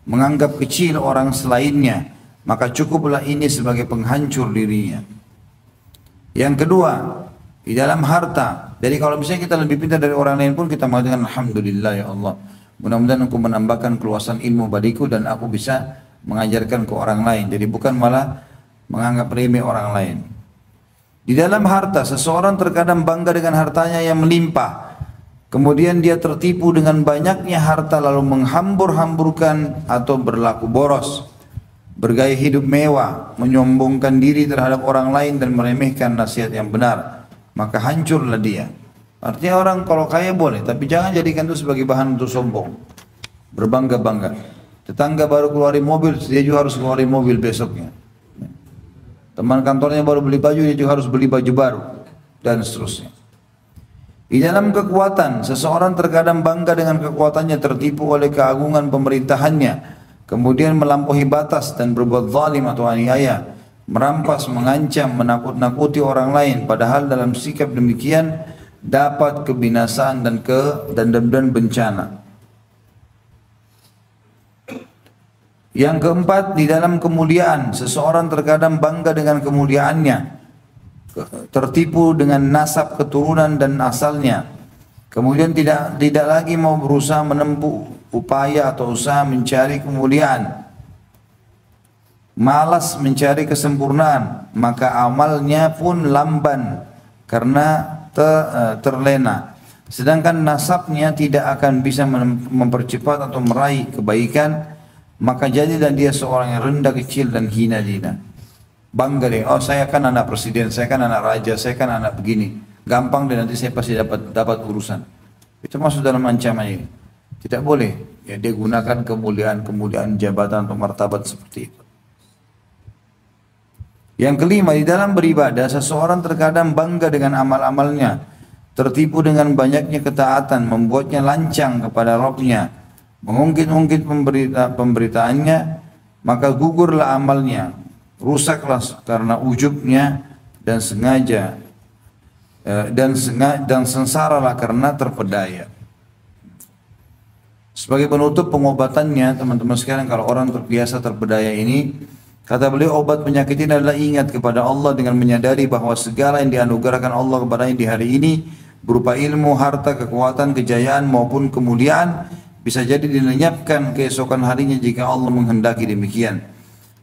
menganggap kecil orang selainnya, maka cukuplah ini sebagai penghancur dirinya. Yang kedua, di dalam harta. Jadi kalau misalnya kita lebih pintar dari orang lain pun kita mengatakan alhamdulillah ya Allah, mudah-mudahan Engkau menambahkan keluasan ilmu bagiku dan aku bisa mengajarkan ke orang lain. Jadi bukan malah menganggap remeh orang lain. Di dalam harta, seseorang terkadang bangga dengan hartanya yang melimpah. Kemudian dia tertipu dengan banyaknya harta lalu menghambur-hamburkan atau berlaku boros. Bergaya hidup mewah, menyombongkan diri terhadap orang lain dan meremehkan nasihat yang benar. Maka hancurlah dia. Artinya orang kalau kaya boleh, tapi jangan jadikan itu sebagai bahan untuk sombong. Berbangga-bangga. Tetangga baru keluarin mobil, dia juga harus keluarin mobil besoknya. Teman kantornya baru beli baju, dia juga harus beli baju baru. Dan seterusnya. Di dalam kekuatan, seseorang terkadang bangga dengan kekuatannya, tertipu oleh keagungan pemerintahannya, kemudian melampaui batas dan berbuat zalim atau aniaya, merampas, mengancam, menakut-nakuti orang lain, padahal dalam sikap demikian dapat kebinasaan dan bencana. Yang keempat, di dalam kemuliaan, seseorang terkadang bangga dengan kemuliaannya, tertipu dengan nasab keturunan dan asalnya, kemudian tidak lagi mau berusaha menempuh upaya atau usaha mencari kemuliaan, malas mencari kesempurnaan, maka amalnya pun lamban karena terlena. Sedangkan nasabnya tidak akan bisa mempercepat atau meraih kebaikan, maka jadilah dia seorang yang rendah, kecil dan hina dina. Bangga deh, oh saya kan anak presiden, saya kan anak raja, saya kan anak begini. Gampang deh, nanti saya pasti dapat urusan. Itu masuk dalam ancaman ini. Tidak boleh ya dia gunakan kemuliaan jabatan atau martabat seperti itu. Yang kelima, di dalam beribadah seseorang terkadang bangga dengan amal-amalnya, tertipu dengan banyaknya ketaatan, membuatnya lancang kepada Rabbnya, mengungkit-ungkit pemberitaannya, maka gugurlah amalnya, rusaklah karena ujubnya dan sengsaralah karena terpedaya. Sebagai penutup pengobatannya, teman-teman sekalian, kalau orang terbiasa terpedaya ini, kata beliau, obat penyakit ini adalah ingat kepada Allah dengan menyadari bahwa segala yang dianugerahkan Allah kepadanya di hari ini berupa ilmu, harta, kekuatan, kejayaan maupun kemuliaan bisa jadi dilenyapkan keesokan harinya jika Allah menghendaki demikian.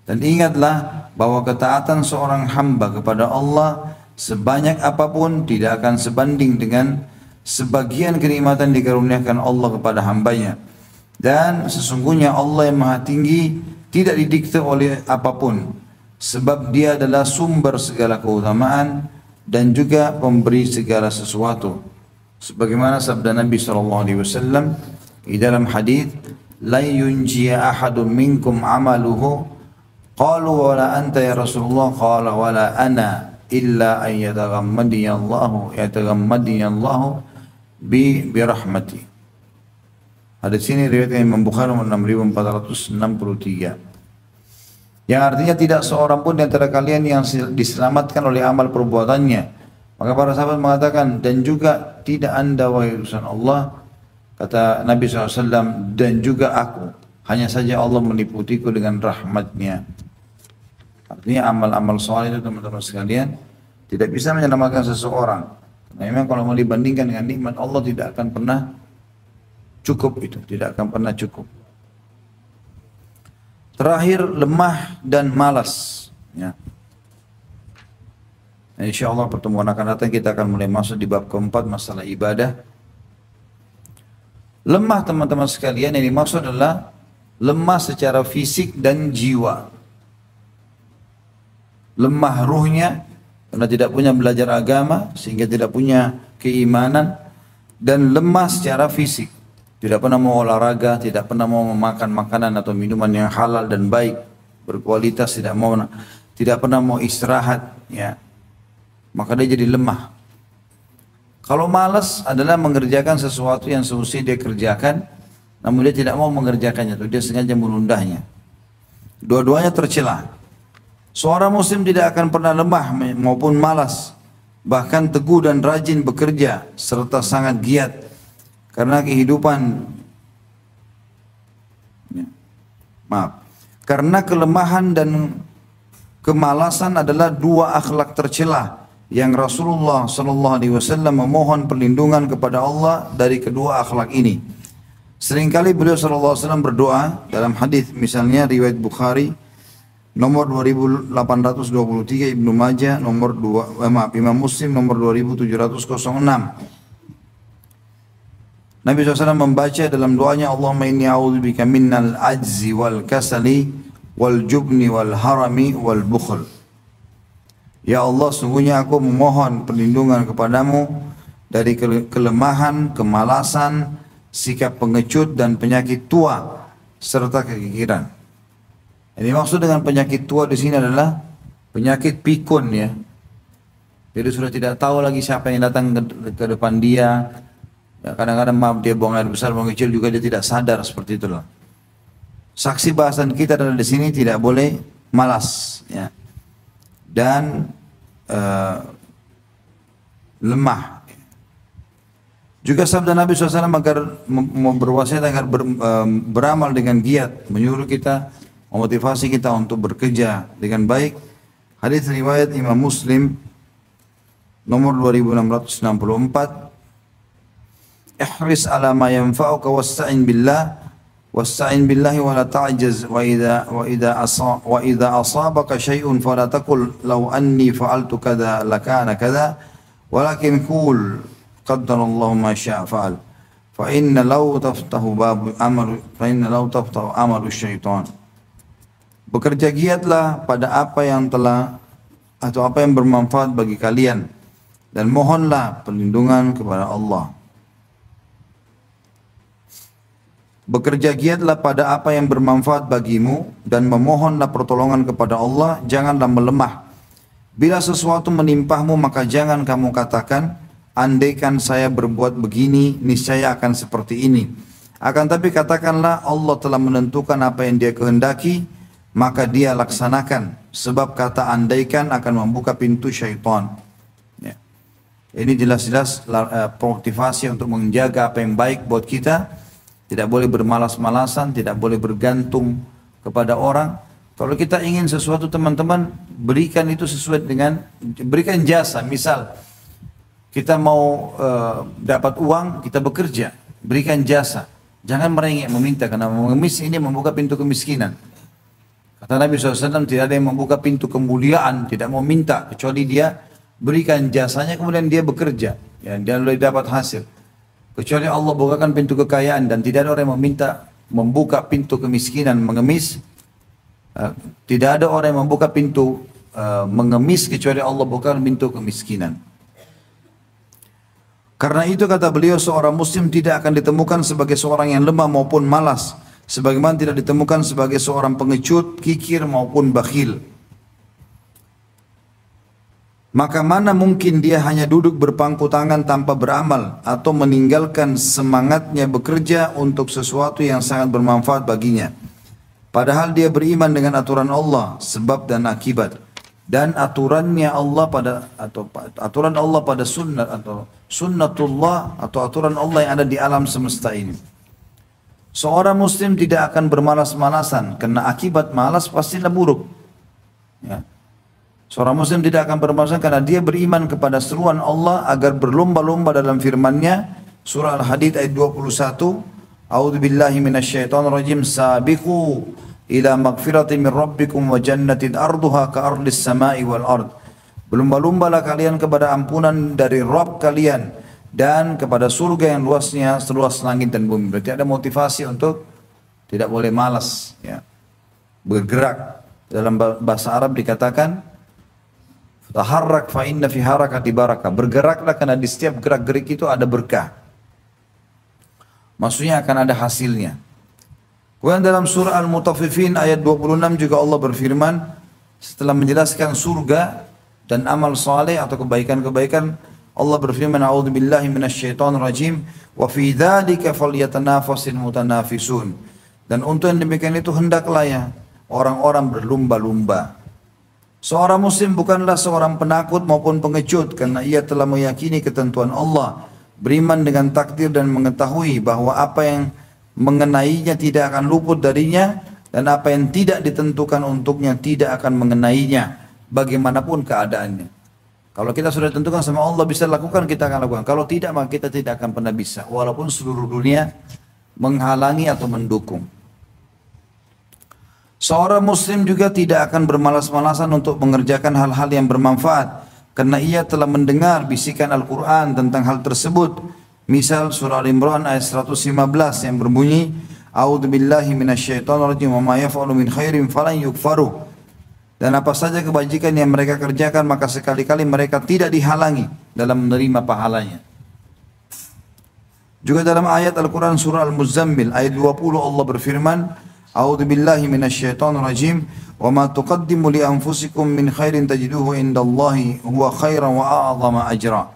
Dan ingatlah bahwa ketaatan seorang hamba kepada Allah sebanyak apapun tidak akan sebanding dengan sebagian kenikmatan dikaruniakan Allah kepada hambanya. Dan sesungguhnya Allah yang maha tinggi tidak didikte oleh apapun, sebab dia adalah sumber segala keutamaan dan juga pemberi segala sesuatu. Sebagaimana sabda Nabi SAW di dalam hadis, la yunjiya ahadun minkum amaluhu, qalu wala anta ya Rasulullah, qala wala ana illa an yataghammadini Allahu bi rahmati. Hadis ini riwayat Imam Bukhari nomor 6463. Yang artinya tidak seorang pun di antara kalian yang diselamatkan oleh amal perbuatannya. Maka para sahabat mengatakan, dan juga tidak anda wahai utusan Allah, kata Nabi SAW, dan juga aku, hanya saja Allah meliputiku dengan rahmatnya. Artinya amal-amal soleh itu teman-teman sekalian tidak bisa menyelamatkan seseorang. Nah, memang kalau mau dibandingkan dengan nikmat Allah tidak akan pernah cukup, itu tidak akan pernah cukup. Terakhir, lemah dan malas. Ya. Nah, insya Allah pertemuan akan datang kita akan mulai masuk di bab keempat, masalah ibadah. Lemah teman-teman sekalian yang dimaksud adalah lemah secara fisik dan jiwa. Lemah ruhnya karena tidak punya belajar agama sehingga tidak punya keimanan, dan lemah secara fisik. Tidak pernah mau olahraga, tidak pernah mau memakan makanan atau minuman yang halal dan baik, berkualitas, tidak pernah mau istirahat, ya. Maka dia jadi lemah. Kalau malas adalah mengerjakan sesuatu yang semestinya dia kerjakan, namun dia tidak mau mengerjakannya, dia sengaja menundanya. Dua-duanya tercela. Seorang muslim tidak akan pernah lemah maupun malas, bahkan teguh dan rajin bekerja serta sangat giat. Karena karena kelemahan dan kemalasan adalah dua akhlak tercela yang Rasulullah SAW memohon perlindungan kepada Allah dari kedua akhlak ini. Seringkali beliau SAW berdoa dalam hadis, misalnya riwayat Bukhari nomor 2823, Ibnu Majah nomor Imam Muslim nomor 2706. Nabi SAW membaca dalam doanya, Allahumma inni a'udzubika minnal ajzi wal kasali wal jubni wal harami wal bukhl. Ya Allah, sungguhnya aku memohon perlindungan kepadamu dari kelemahan, kemalasan, sikap pengecut dan penyakit tua serta kekikiran. Ini maksud dengan penyakit tua di sini adalah penyakit pikun ya. Jadi sudah tidak tahu lagi siapa yang datang ke depan dia. Ya, kadang-kadang maaf dia buang air besar, buang kecil juga dia tidak sadar seperti itulah. Saksi bahasan kita adalah di sini tidak boleh malas ya. Dan lemah. Juga sabda Nabi SAW agar berwasiat agar beramal dengan giat, menyuruh kita, memotivasi kita untuk bekerja dengan baik. Hadis riwayat Imam Muslim nomor 2664. Ihris ala ma yanfa'uka wasta'in billahi wa la ta'jaz wa idza asabaka syai'un fala taqul law anni fa'altu kadza lakana kadza walakin qul qaddarallahu ma syaa fa'al fa inna law taftahu amalu syaitan. Bekerja giatlah pada apa yang telah atau apa yang bermanfaat bagi kalian dan mohonlah perlindungan kepada Allah. Bekerja giatlah pada apa yang bermanfaat bagimu dan memohonlah pertolongan kepada Allah, janganlah melemah. Bila sesuatu menimpahmu maka jangan kamu katakan, andaikan saya berbuat begini, niscaya akan seperti ini. Akan tapi katakanlah Allah telah menentukan apa yang dia kehendaki, maka dia laksanakan. Sebab kata andaikan akan membuka pintu syaitan. Ya. Ini jelas-jelas motivasi untuk menjaga apa yang baik buat kita. Tidak boleh bermalas-malasan, tidak boleh bergantung kepada orang. Kalau kita ingin sesuatu teman-teman, berikan itu sesuai dengan, berikan jasa. Misal, kita mau dapat uang, kita bekerja, berikan jasa. Jangan merengek meminta, karena mengemis ini membuka pintu kemiskinan. Kata Nabi SAW, tidak ada yang membuka pintu kemuliaan, tidak mau minta, kecuali dia berikan jasanya, kemudian dia bekerja. Ya, dia boleh dapat hasil. Kecuali Allah bukakan pintu kekayaan dan tidak ada orang yang meminta membuka pintu kemiskinan, mengemis. Tidak ada orang yang membuka pintu mengemis kecuali Allah bukakan pintu kemiskinan. Karena itu kata beliau, seorang muslim tidak akan ditemukan sebagai seorang yang lemah maupun malas, sebagaimana tidak ditemukan sebagai seorang pengecut, kikir maupun bakhil. Maka mana mungkin dia hanya duduk berpangku tangan tanpa beramal atau meninggalkan semangatnya bekerja untuk sesuatu yang sangat bermanfaat baginya. Padahal dia beriman dengan aturan Allah, sebab dan akibat, dan aturannya Allah aturan Allah pada sunnah atau sunnatullah atau aturan Allah yang ada di alam semesta ini. Seorang muslim tidak akan bermalas-malasan karena akibat malas pastilah buruk. Ya. Seorang muslim tidak akan bermalas karena dia beriman kepada seruan Allah agar berlomba-lomba dalam firman-Nya, surah Al-Hadid ayat 21. A'udzubillahi minasyaitonirrajim. Sabiqu ila magfiratin min rabbikum wa jannatin arduha ka ardis samai wal ard. Berlomba-lombalah kalian kepada ampunan dari Rabb kalian dan kepada surga yang luasnya seluas langit dan bumi. Berarti ada motivasi untuk tidak boleh malas ya. Bergerak. Dalam bahasa Arab dikatakan taharrak fa inna fi harakati barakah. Bergeraklah karena di setiap gerak-gerik itu ada berkah. Maksudnya akan ada hasilnya. Kemudian dalam surah Al-Mutaffifin ayat 26 juga Allah berfirman setelah menjelaskan surga dan amal saleh atau kebaikan-kebaikan, Allah berfirman, a'udzubillahi minasyaitonirrajim wa fi dzalika falyatanafasil mutanafisun. Dan untuk yang demikian itu hendaklah ya orang-orang berlomba-lomba. Seorang muslim bukanlah seorang penakut maupun pengecut karena ia telah meyakini ketentuan Allah, beriman dengan takdir dan mengetahui bahwa apa yang mengenainya tidak akan luput darinya dan apa yang tidak ditentukan untuknya tidak akan mengenainya bagaimanapun keadaannya. Kalau kita sudah tentukan sama Allah bisa lakukan, kita akan lakukan. Kalau tidak, maka kita tidak akan pernah bisa walaupun seluruh dunia menghalangi atau mendukung. Seorang muslim juga tidak akan bermalas-malasan untuk mengerjakan hal-hal yang bermanfaat karena ia telah mendengar bisikan Al-Quran tentang hal tersebut. Misal surah Al-Imran ayat 115 yang berbunyi, A'udzubillahi minasyaitonirrajim wa ma yaf'alu min khairin falan yukfaru. Dan apa saja kebajikan yang mereka kerjakan maka sekali-kali mereka tidak dihalangi dalam menerima pahalanya. Juga dalam ayat Al-Quran surah Al-Muzammil ayat 20 Allah berfirman, A'udzubillahi minasyaitonirrajim wa ma tuqaddimu li anfusikum min khairin tajiduhu indallahi huwa khairan wa a'zama ajra.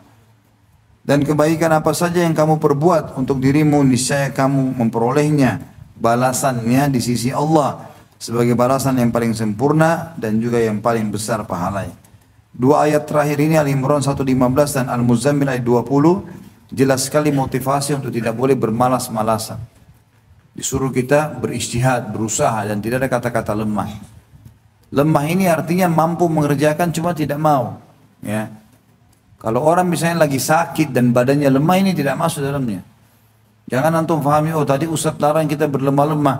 Dan kebaikan apa saja yang kamu perbuat untuk dirimu niscaya kamu memperolehnya balasannya di sisi Allah sebagai balasan yang paling sempurna dan juga yang paling besar pahalanya. Dua ayat terakhir ini Al-Imran 115 dan Al-Muzammil ayat 20 jelas sekali motivasi untuk tidak boleh bermalas-malasan. Disuruh kita berijtihad, berusaha dan tidak ada kata-kata lemah. Lemah ini artinya mampu mengerjakan cuma tidak mau. Ya. Kalau orang misalnya lagi sakit dan badannya lemah ini tidak masuk dalamnya. Jangan antum fahami, oh tadi Ustaz larang kita berlemah-lemah.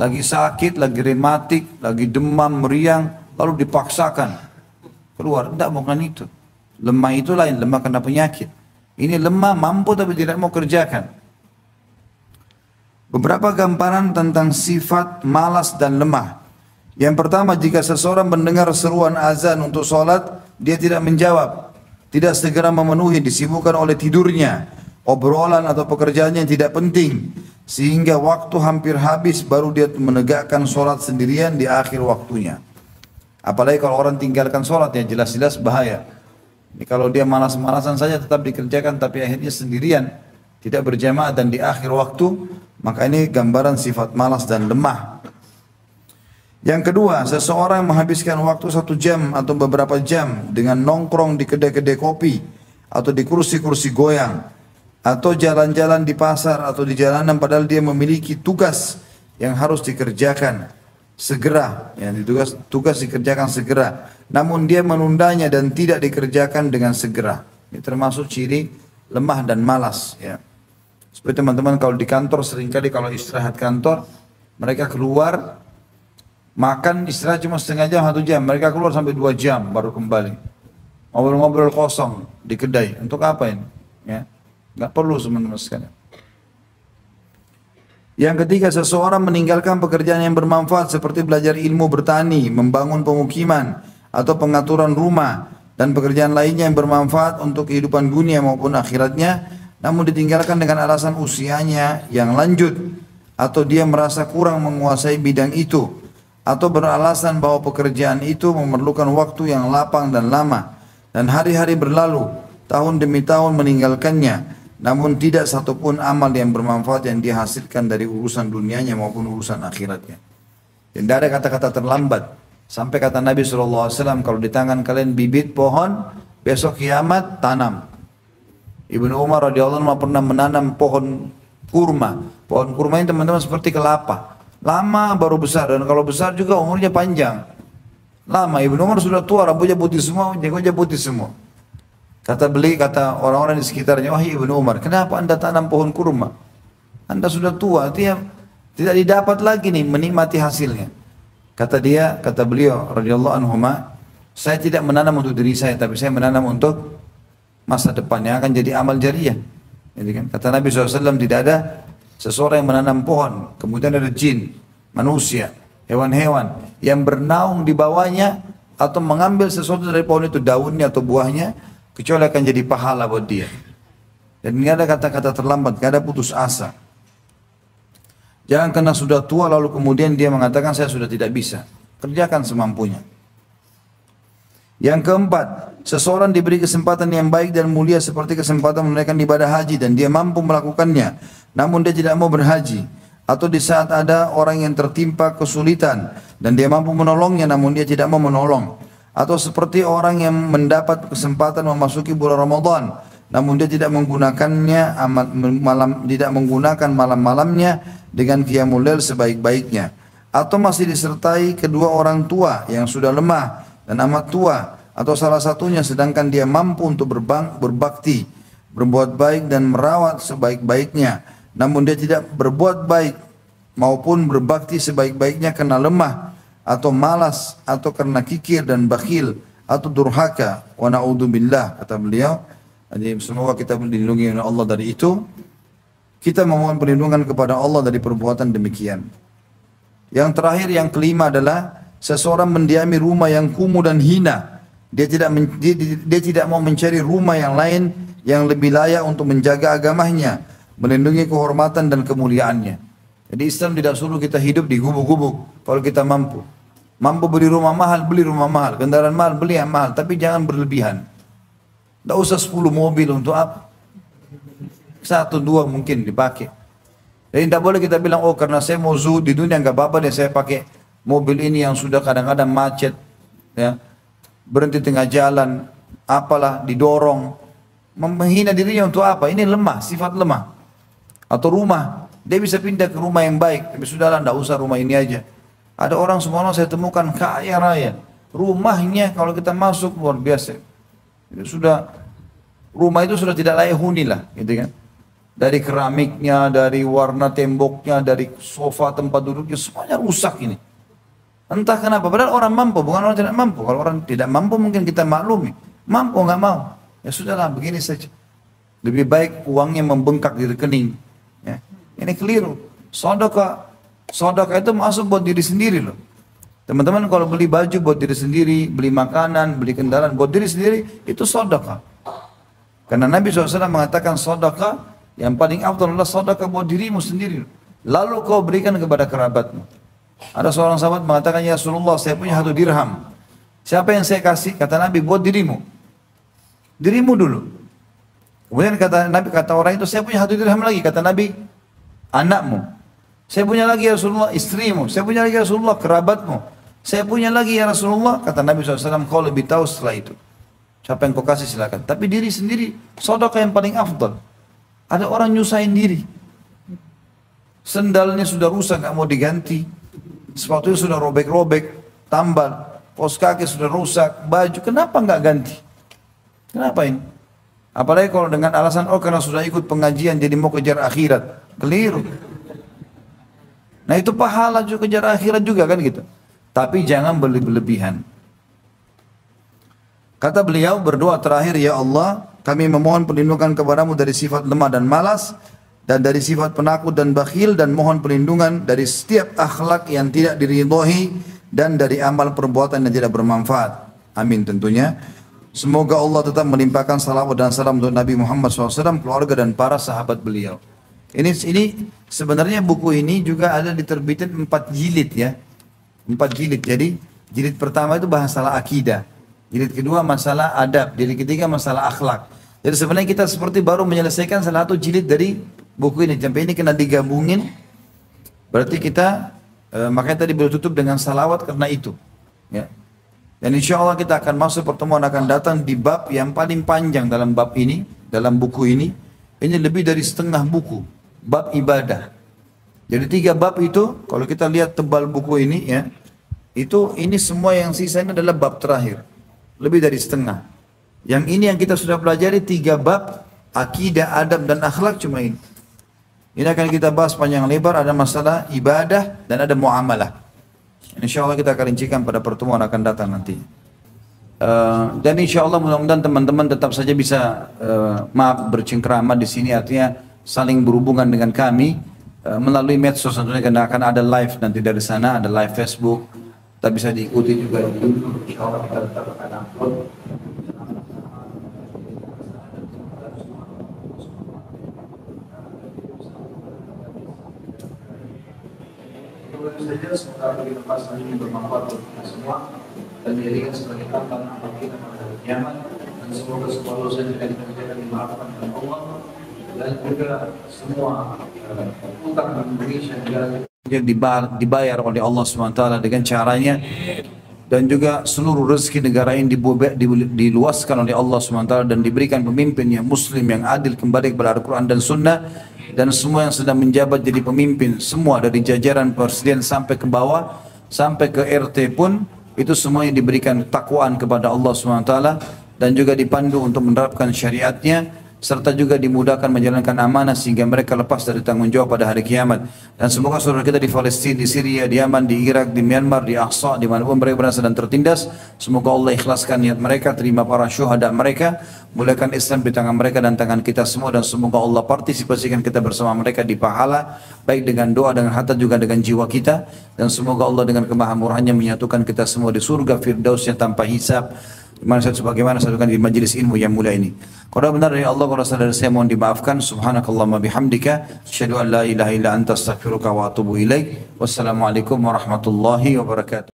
Lagi sakit, lagi rematik, lagi demam, meriang, lalu dipaksakan keluar. Tidak, bukan itu. Lemah itu lain, lemah karena penyakit. Ini lemah mampu tapi tidak mau kerjakan. Beberapa gambaran tentang sifat malas dan lemah. Yang pertama, jika seseorang mendengar seruan azan untuk sholat, dia tidak menjawab, tidak segera memenuhi, disibukkan oleh tidurnya, obrolan atau pekerjaannya yang tidak penting, sehingga waktu hampir habis baru dia menegakkan sholat sendirian di akhir waktunya. Apalagi kalau orang tinggalkan sholat, ya jelas-jelas bahaya. Ini kalau dia malas-malasan saja tetap dikerjakan, tapi akhirnya sendirian, tidak berjamaah dan di akhir waktu, maka ini gambaran sifat malas dan lemah. Yang kedua, seseorang yang menghabiskan waktu 1 jam atau beberapa jam dengan nongkrong di kedai-kedai kopi atau di kursi-kursi goyang atau jalan-jalan di pasar atau di jalanan padahal dia memiliki tugas yang harus dikerjakan segera, ya, tugas dikerjakan segera, namun dia menundanya dan tidak dikerjakan dengan segera. Ini termasuk ciri lemah dan malas, ya. Seperti teman-teman kalau di kantor seringkali kalau istirahat kantor, mereka keluar, makan istirahat cuma setengah jam, 1 jam, mereka keluar sampai 2 jam baru kembali. Ngobrol-ngobrol kosong di kedai, untuk apa ini? Ya, nggak perlu teman-teman sekalian. Yang ketiga, seseorang meninggalkan pekerjaan yang bermanfaat seperti belajar ilmu bertani, membangun pemukiman, atau pengaturan rumah, dan pekerjaan lainnya yang bermanfaat untuk kehidupan dunia maupun akhiratnya, namun ditinggalkan dengan alasan usianya yang lanjut atau dia merasa kurang menguasai bidang itu atau beralasan bahwa pekerjaan itu memerlukan waktu yang lapang dan lama dan hari-hari berlalu tahun demi tahun meninggalkannya namun tidak satupun amal yang bermanfaat yang dihasilkan dari urusan dunianya maupun urusan akhiratnya. Dan tidak ada kata-kata terlambat sampai kata Nabi SAW, kalau di tangan kalian bibit pohon besok kiamat tanam. Ibnu Umar radhiyallahu anhu pernah menanam pohon kurma. Pohon kurma ini teman-teman seperti kelapa. Lama baru besar dan kalau besar juga umurnya panjang. Lama, Ibnu Umar sudah tua, rambutnya putih semua, jenggotnya putih semua. Kata orang-orang di sekitarnya, wahai Ibnu Umar, kenapa anda tanam pohon kurma? Anda sudah tua, dia tidak didapat lagi nih menikmati hasilnya. Kata beliau radhiyallahu anhu, saya tidak menanam untuk diri saya, tapi saya menanam untuk masa depannya akan jadi amal jariah. Jadi kan, kata Nabi SAW, tidak ada seseorang yang menanam pohon, kemudian ada jin, manusia, hewan-hewan yang bernaung di bawahnya atau mengambil sesuatu dari pohon itu, daunnya atau buahnya, kecuali akan jadi pahala buat dia. Dan tidak ada kata-kata terlambat, tidak ada putus asa. Jangan karena sudah tua lalu kemudian dia mengatakan saya sudah tidak bisa. Kerjakan semampunya. Yang keempat, seseorang diberi kesempatan yang baik dan mulia seperti kesempatan menunaikan ibadah haji dan dia mampu melakukannya, namun dia tidak mau berhaji. Atau di saat ada orang yang tertimpa kesulitan dan dia mampu menolongnya namun dia tidak mau menolong. Atau seperti orang yang mendapat kesempatan memasuki bulan Ramadan namun dia tidak menggunakannya malam-malamnya dengan qiyamul lail sebaik-baiknya. Atau masih disertai kedua orang tua yang sudah lemah dan amat tua, atau salah satunya sedangkan dia mampu untuk berbakti, berbuat baik dan merawat sebaik-baiknya, namun dia tidak berbuat baik maupun berbakti sebaik-baiknya karena lemah atau malas, atau karena kikir dan bakhil, atau durhaka. Wa na'udzubillah, kata beliau. Jadi semoga kita dilindungi oleh Allah dari itu. Kita memohon perlindungan kepada Allah dari perbuatan demikian. Yang terakhir, yang kelima adalah seseorang mendiami rumah yang kumuh dan hina. Dia tidak mau mencari rumah yang lain yang lebih layak untuk menjaga agamanya, melindungi kehormatan dan kemuliaannya. Jadi Islam tidak suruh kita hidup di gubuk-gubuk kalau kita mampu. Mampu beli rumah mahal, beli rumah mahal. Kendaraan mahal, beli yang mahal. Tapi jangan berlebihan. Tidak usah 10 mobil untuk apa? 1, 2 mungkin dipakai. Jadi tidak boleh kita bilang, oh karena saya mau zuhud di dunia nggak apa-apa deh saya pakai mobil ini yang sudah kadang-kadang macet, ya, berhenti tengah jalan, apalah didorong, menghina dirinya untuk apa? Ini lemah, sifat lemah. Atau rumah, dia bisa pindah ke rumah yang baik, tapi sudahlah, tidak usah rumah ini aja. Ada orang semua saya temukan kaya raya, rumahnya kalau kita masuk luar biasa, sudah rumah itu sudah tidak layak huni lah, gitu kan? Dari keramiknya, dari warna temboknya, dari sofa tempat duduknya, semuanya rusak ini. Entah kenapa, padahal orang mampu, bukan orang tidak mampu. Kalau orang tidak mampu mungkin kita maklumi. Mampu nggak mau, ya sudahlah begini saja. Lebih baik uangnya membengkak di rekening. Ya. Ini keliru. Sedekah itu masuk buat diri sendiri loh. Teman-teman kalau beli baju buat diri sendiri, beli makanan, beli kendaraan buat diri sendiri, itu sedekah. Karena Nabi SAW mengatakan sedekah yang paling afdal adalah sedekah buat dirimu sendiri. Lalu kau berikan kepada kerabatmu. Ada seorang sahabat mengatakan, ya Rasulullah, saya punya 1 dirham. Siapa yang saya kasih? Kata Nabi, buat dirimu. Dirimu dulu. Kemudian kata Nabi, kata orang itu, saya punya 1 dirham lagi. Kata Nabi, anakmu. Saya punya lagi ya Rasulullah, istrimu. Saya punya lagi ya Rasulullah, kerabatmu. Saya punya lagi ya Rasulullah. Kata Nabi SAW, kau lebih tahu setelah itu. Siapa yang kau kasih silakan. Tapi diri sendiri, sedekah yang paling afdal. Ada orang nyusahin diri. Sendalnya sudah rusak, nggak mau diganti. Sepatunya sudah robek-robek, tambal. Kaos kaki sudah rusak, baju. Kenapa nggak ganti? Kenapa ini? Apalagi kalau dengan alasan, oh karena sudah ikut pengajian jadi mau kejar akhirat. Keliru. Nah itu pahala juga, kejar akhirat juga kan gitu. Tapi jangan berlebihan. Kata beliau berdoa terakhir, ya Allah, kami memohon perlindungan kepadamu dari sifat lemah dan malas, dan dari sifat penakut dan bakhil, dan mohon perlindungan dari setiap akhlak yang tidak diridhoi, dan dari amal perbuatan yang tidak bermanfaat. Amin tentunya. Semoga Allah tetap melimpahkan salawat dan salam untuk Nabi Muhammad SAW, keluarga dan para sahabat beliau. Ini sebenarnya buku ini juga ada diterbitin 4 jilid ya. 4 jilid. Jadi jilid pertama itu masalah akidah. Jilid kedua masalah adab, jilid ketiga masalah akhlak. Jadi sebenarnya kita seperti baru menyelesaikan salah satu jilid dari buku ini. Sampai ini kena digabungin. Berarti kita, makanya tadi beliau tutup dengan salawat karena itu. Ya. Dan insya Allah kita akan masuk pertemuan akan datang di bab yang paling panjang dalam bab ini, dalam buku ini. Ini lebih dari setengah buku, bab ibadah. Jadi 3 bab itu, kalau kita lihat tebal buku ini ya, itu ini semua yang sisanya adalah bab terakhir. Lebih dari setengah. Yang ini yang kita sudah pelajari 3 bab, akidah, adab dan akhlak cuma ini. Ini akan kita bahas panjang lebar, ada masalah ibadah dan ada muamalah. Insya Allah kita akan rincikan pada pertemuan akan datang nanti. Dan insya Allah mudah-mudahan teman-teman tetap saja bisa maaf bercengkrama di sini, artinya saling berhubungan dengan kami melalui medsos tentunya, karena akan ada live nanti dari sana, ada live Facebook. Kita bisa diikuti juga di YouTube. Insya Allah kita tetap akan upload. Saja semoga kita pas ini bermanfaat untuk kita semua dan dijadikan sebagai tambahan amal kita pada hari kiamat, dan semoga semua dosa yang kita kerjakan dimaafkan oleh Allah, dan juga semua utang di Indonesia yang dibayar oleh Allah SWT dengan caranya, dan juga seluruh rezeki negara ini diluaskan oleh Allah SWT dan diberikan pemimpin yang muslim yang adil kembali kepada Al-Quran dan Sunnah. Dan semua yang sedang menjabat jadi pemimpin, semua dari jajaran presiden sampai ke bawah, sampai ke RT pun, itu semuanya diberikan takwaan kepada Allah SWT dan juga dipandu untuk menerapkan syariatnya, serta juga dimudahkan menjalankan amanah sehingga mereka lepas dari tanggung jawab pada hari kiamat. Dan semoga saudara kita di Palestina, di Syria, di Yaman, di Irak, di Myanmar, di Aqsa, di manapun mereka berada dan tertindas, semoga Allah ikhlaskan niat mereka, terima para syuhada mereka, muliakan Islam di tangan mereka dan tangan kita semua, dan semoga Allah partisipasikan kita bersama mereka di pahala, baik dengan doa, dengan harta, juga dengan jiwa kita. Dan semoga Allah dengan kemahamurahannya menyatukan kita semua di surga firdausnya tanpa hisab, sebagaimana satukan di majelis ilmu yang mulia ini. Kalau benar dari Allah, kalau salah dari saya mohon dimaafkan. Subhanakallahumma bihamdika, asyhadu an la ilaha illa anta astaghfiruka wa atubu ilaik. Wassalamualaikum warahmatullahi wabarakatuh.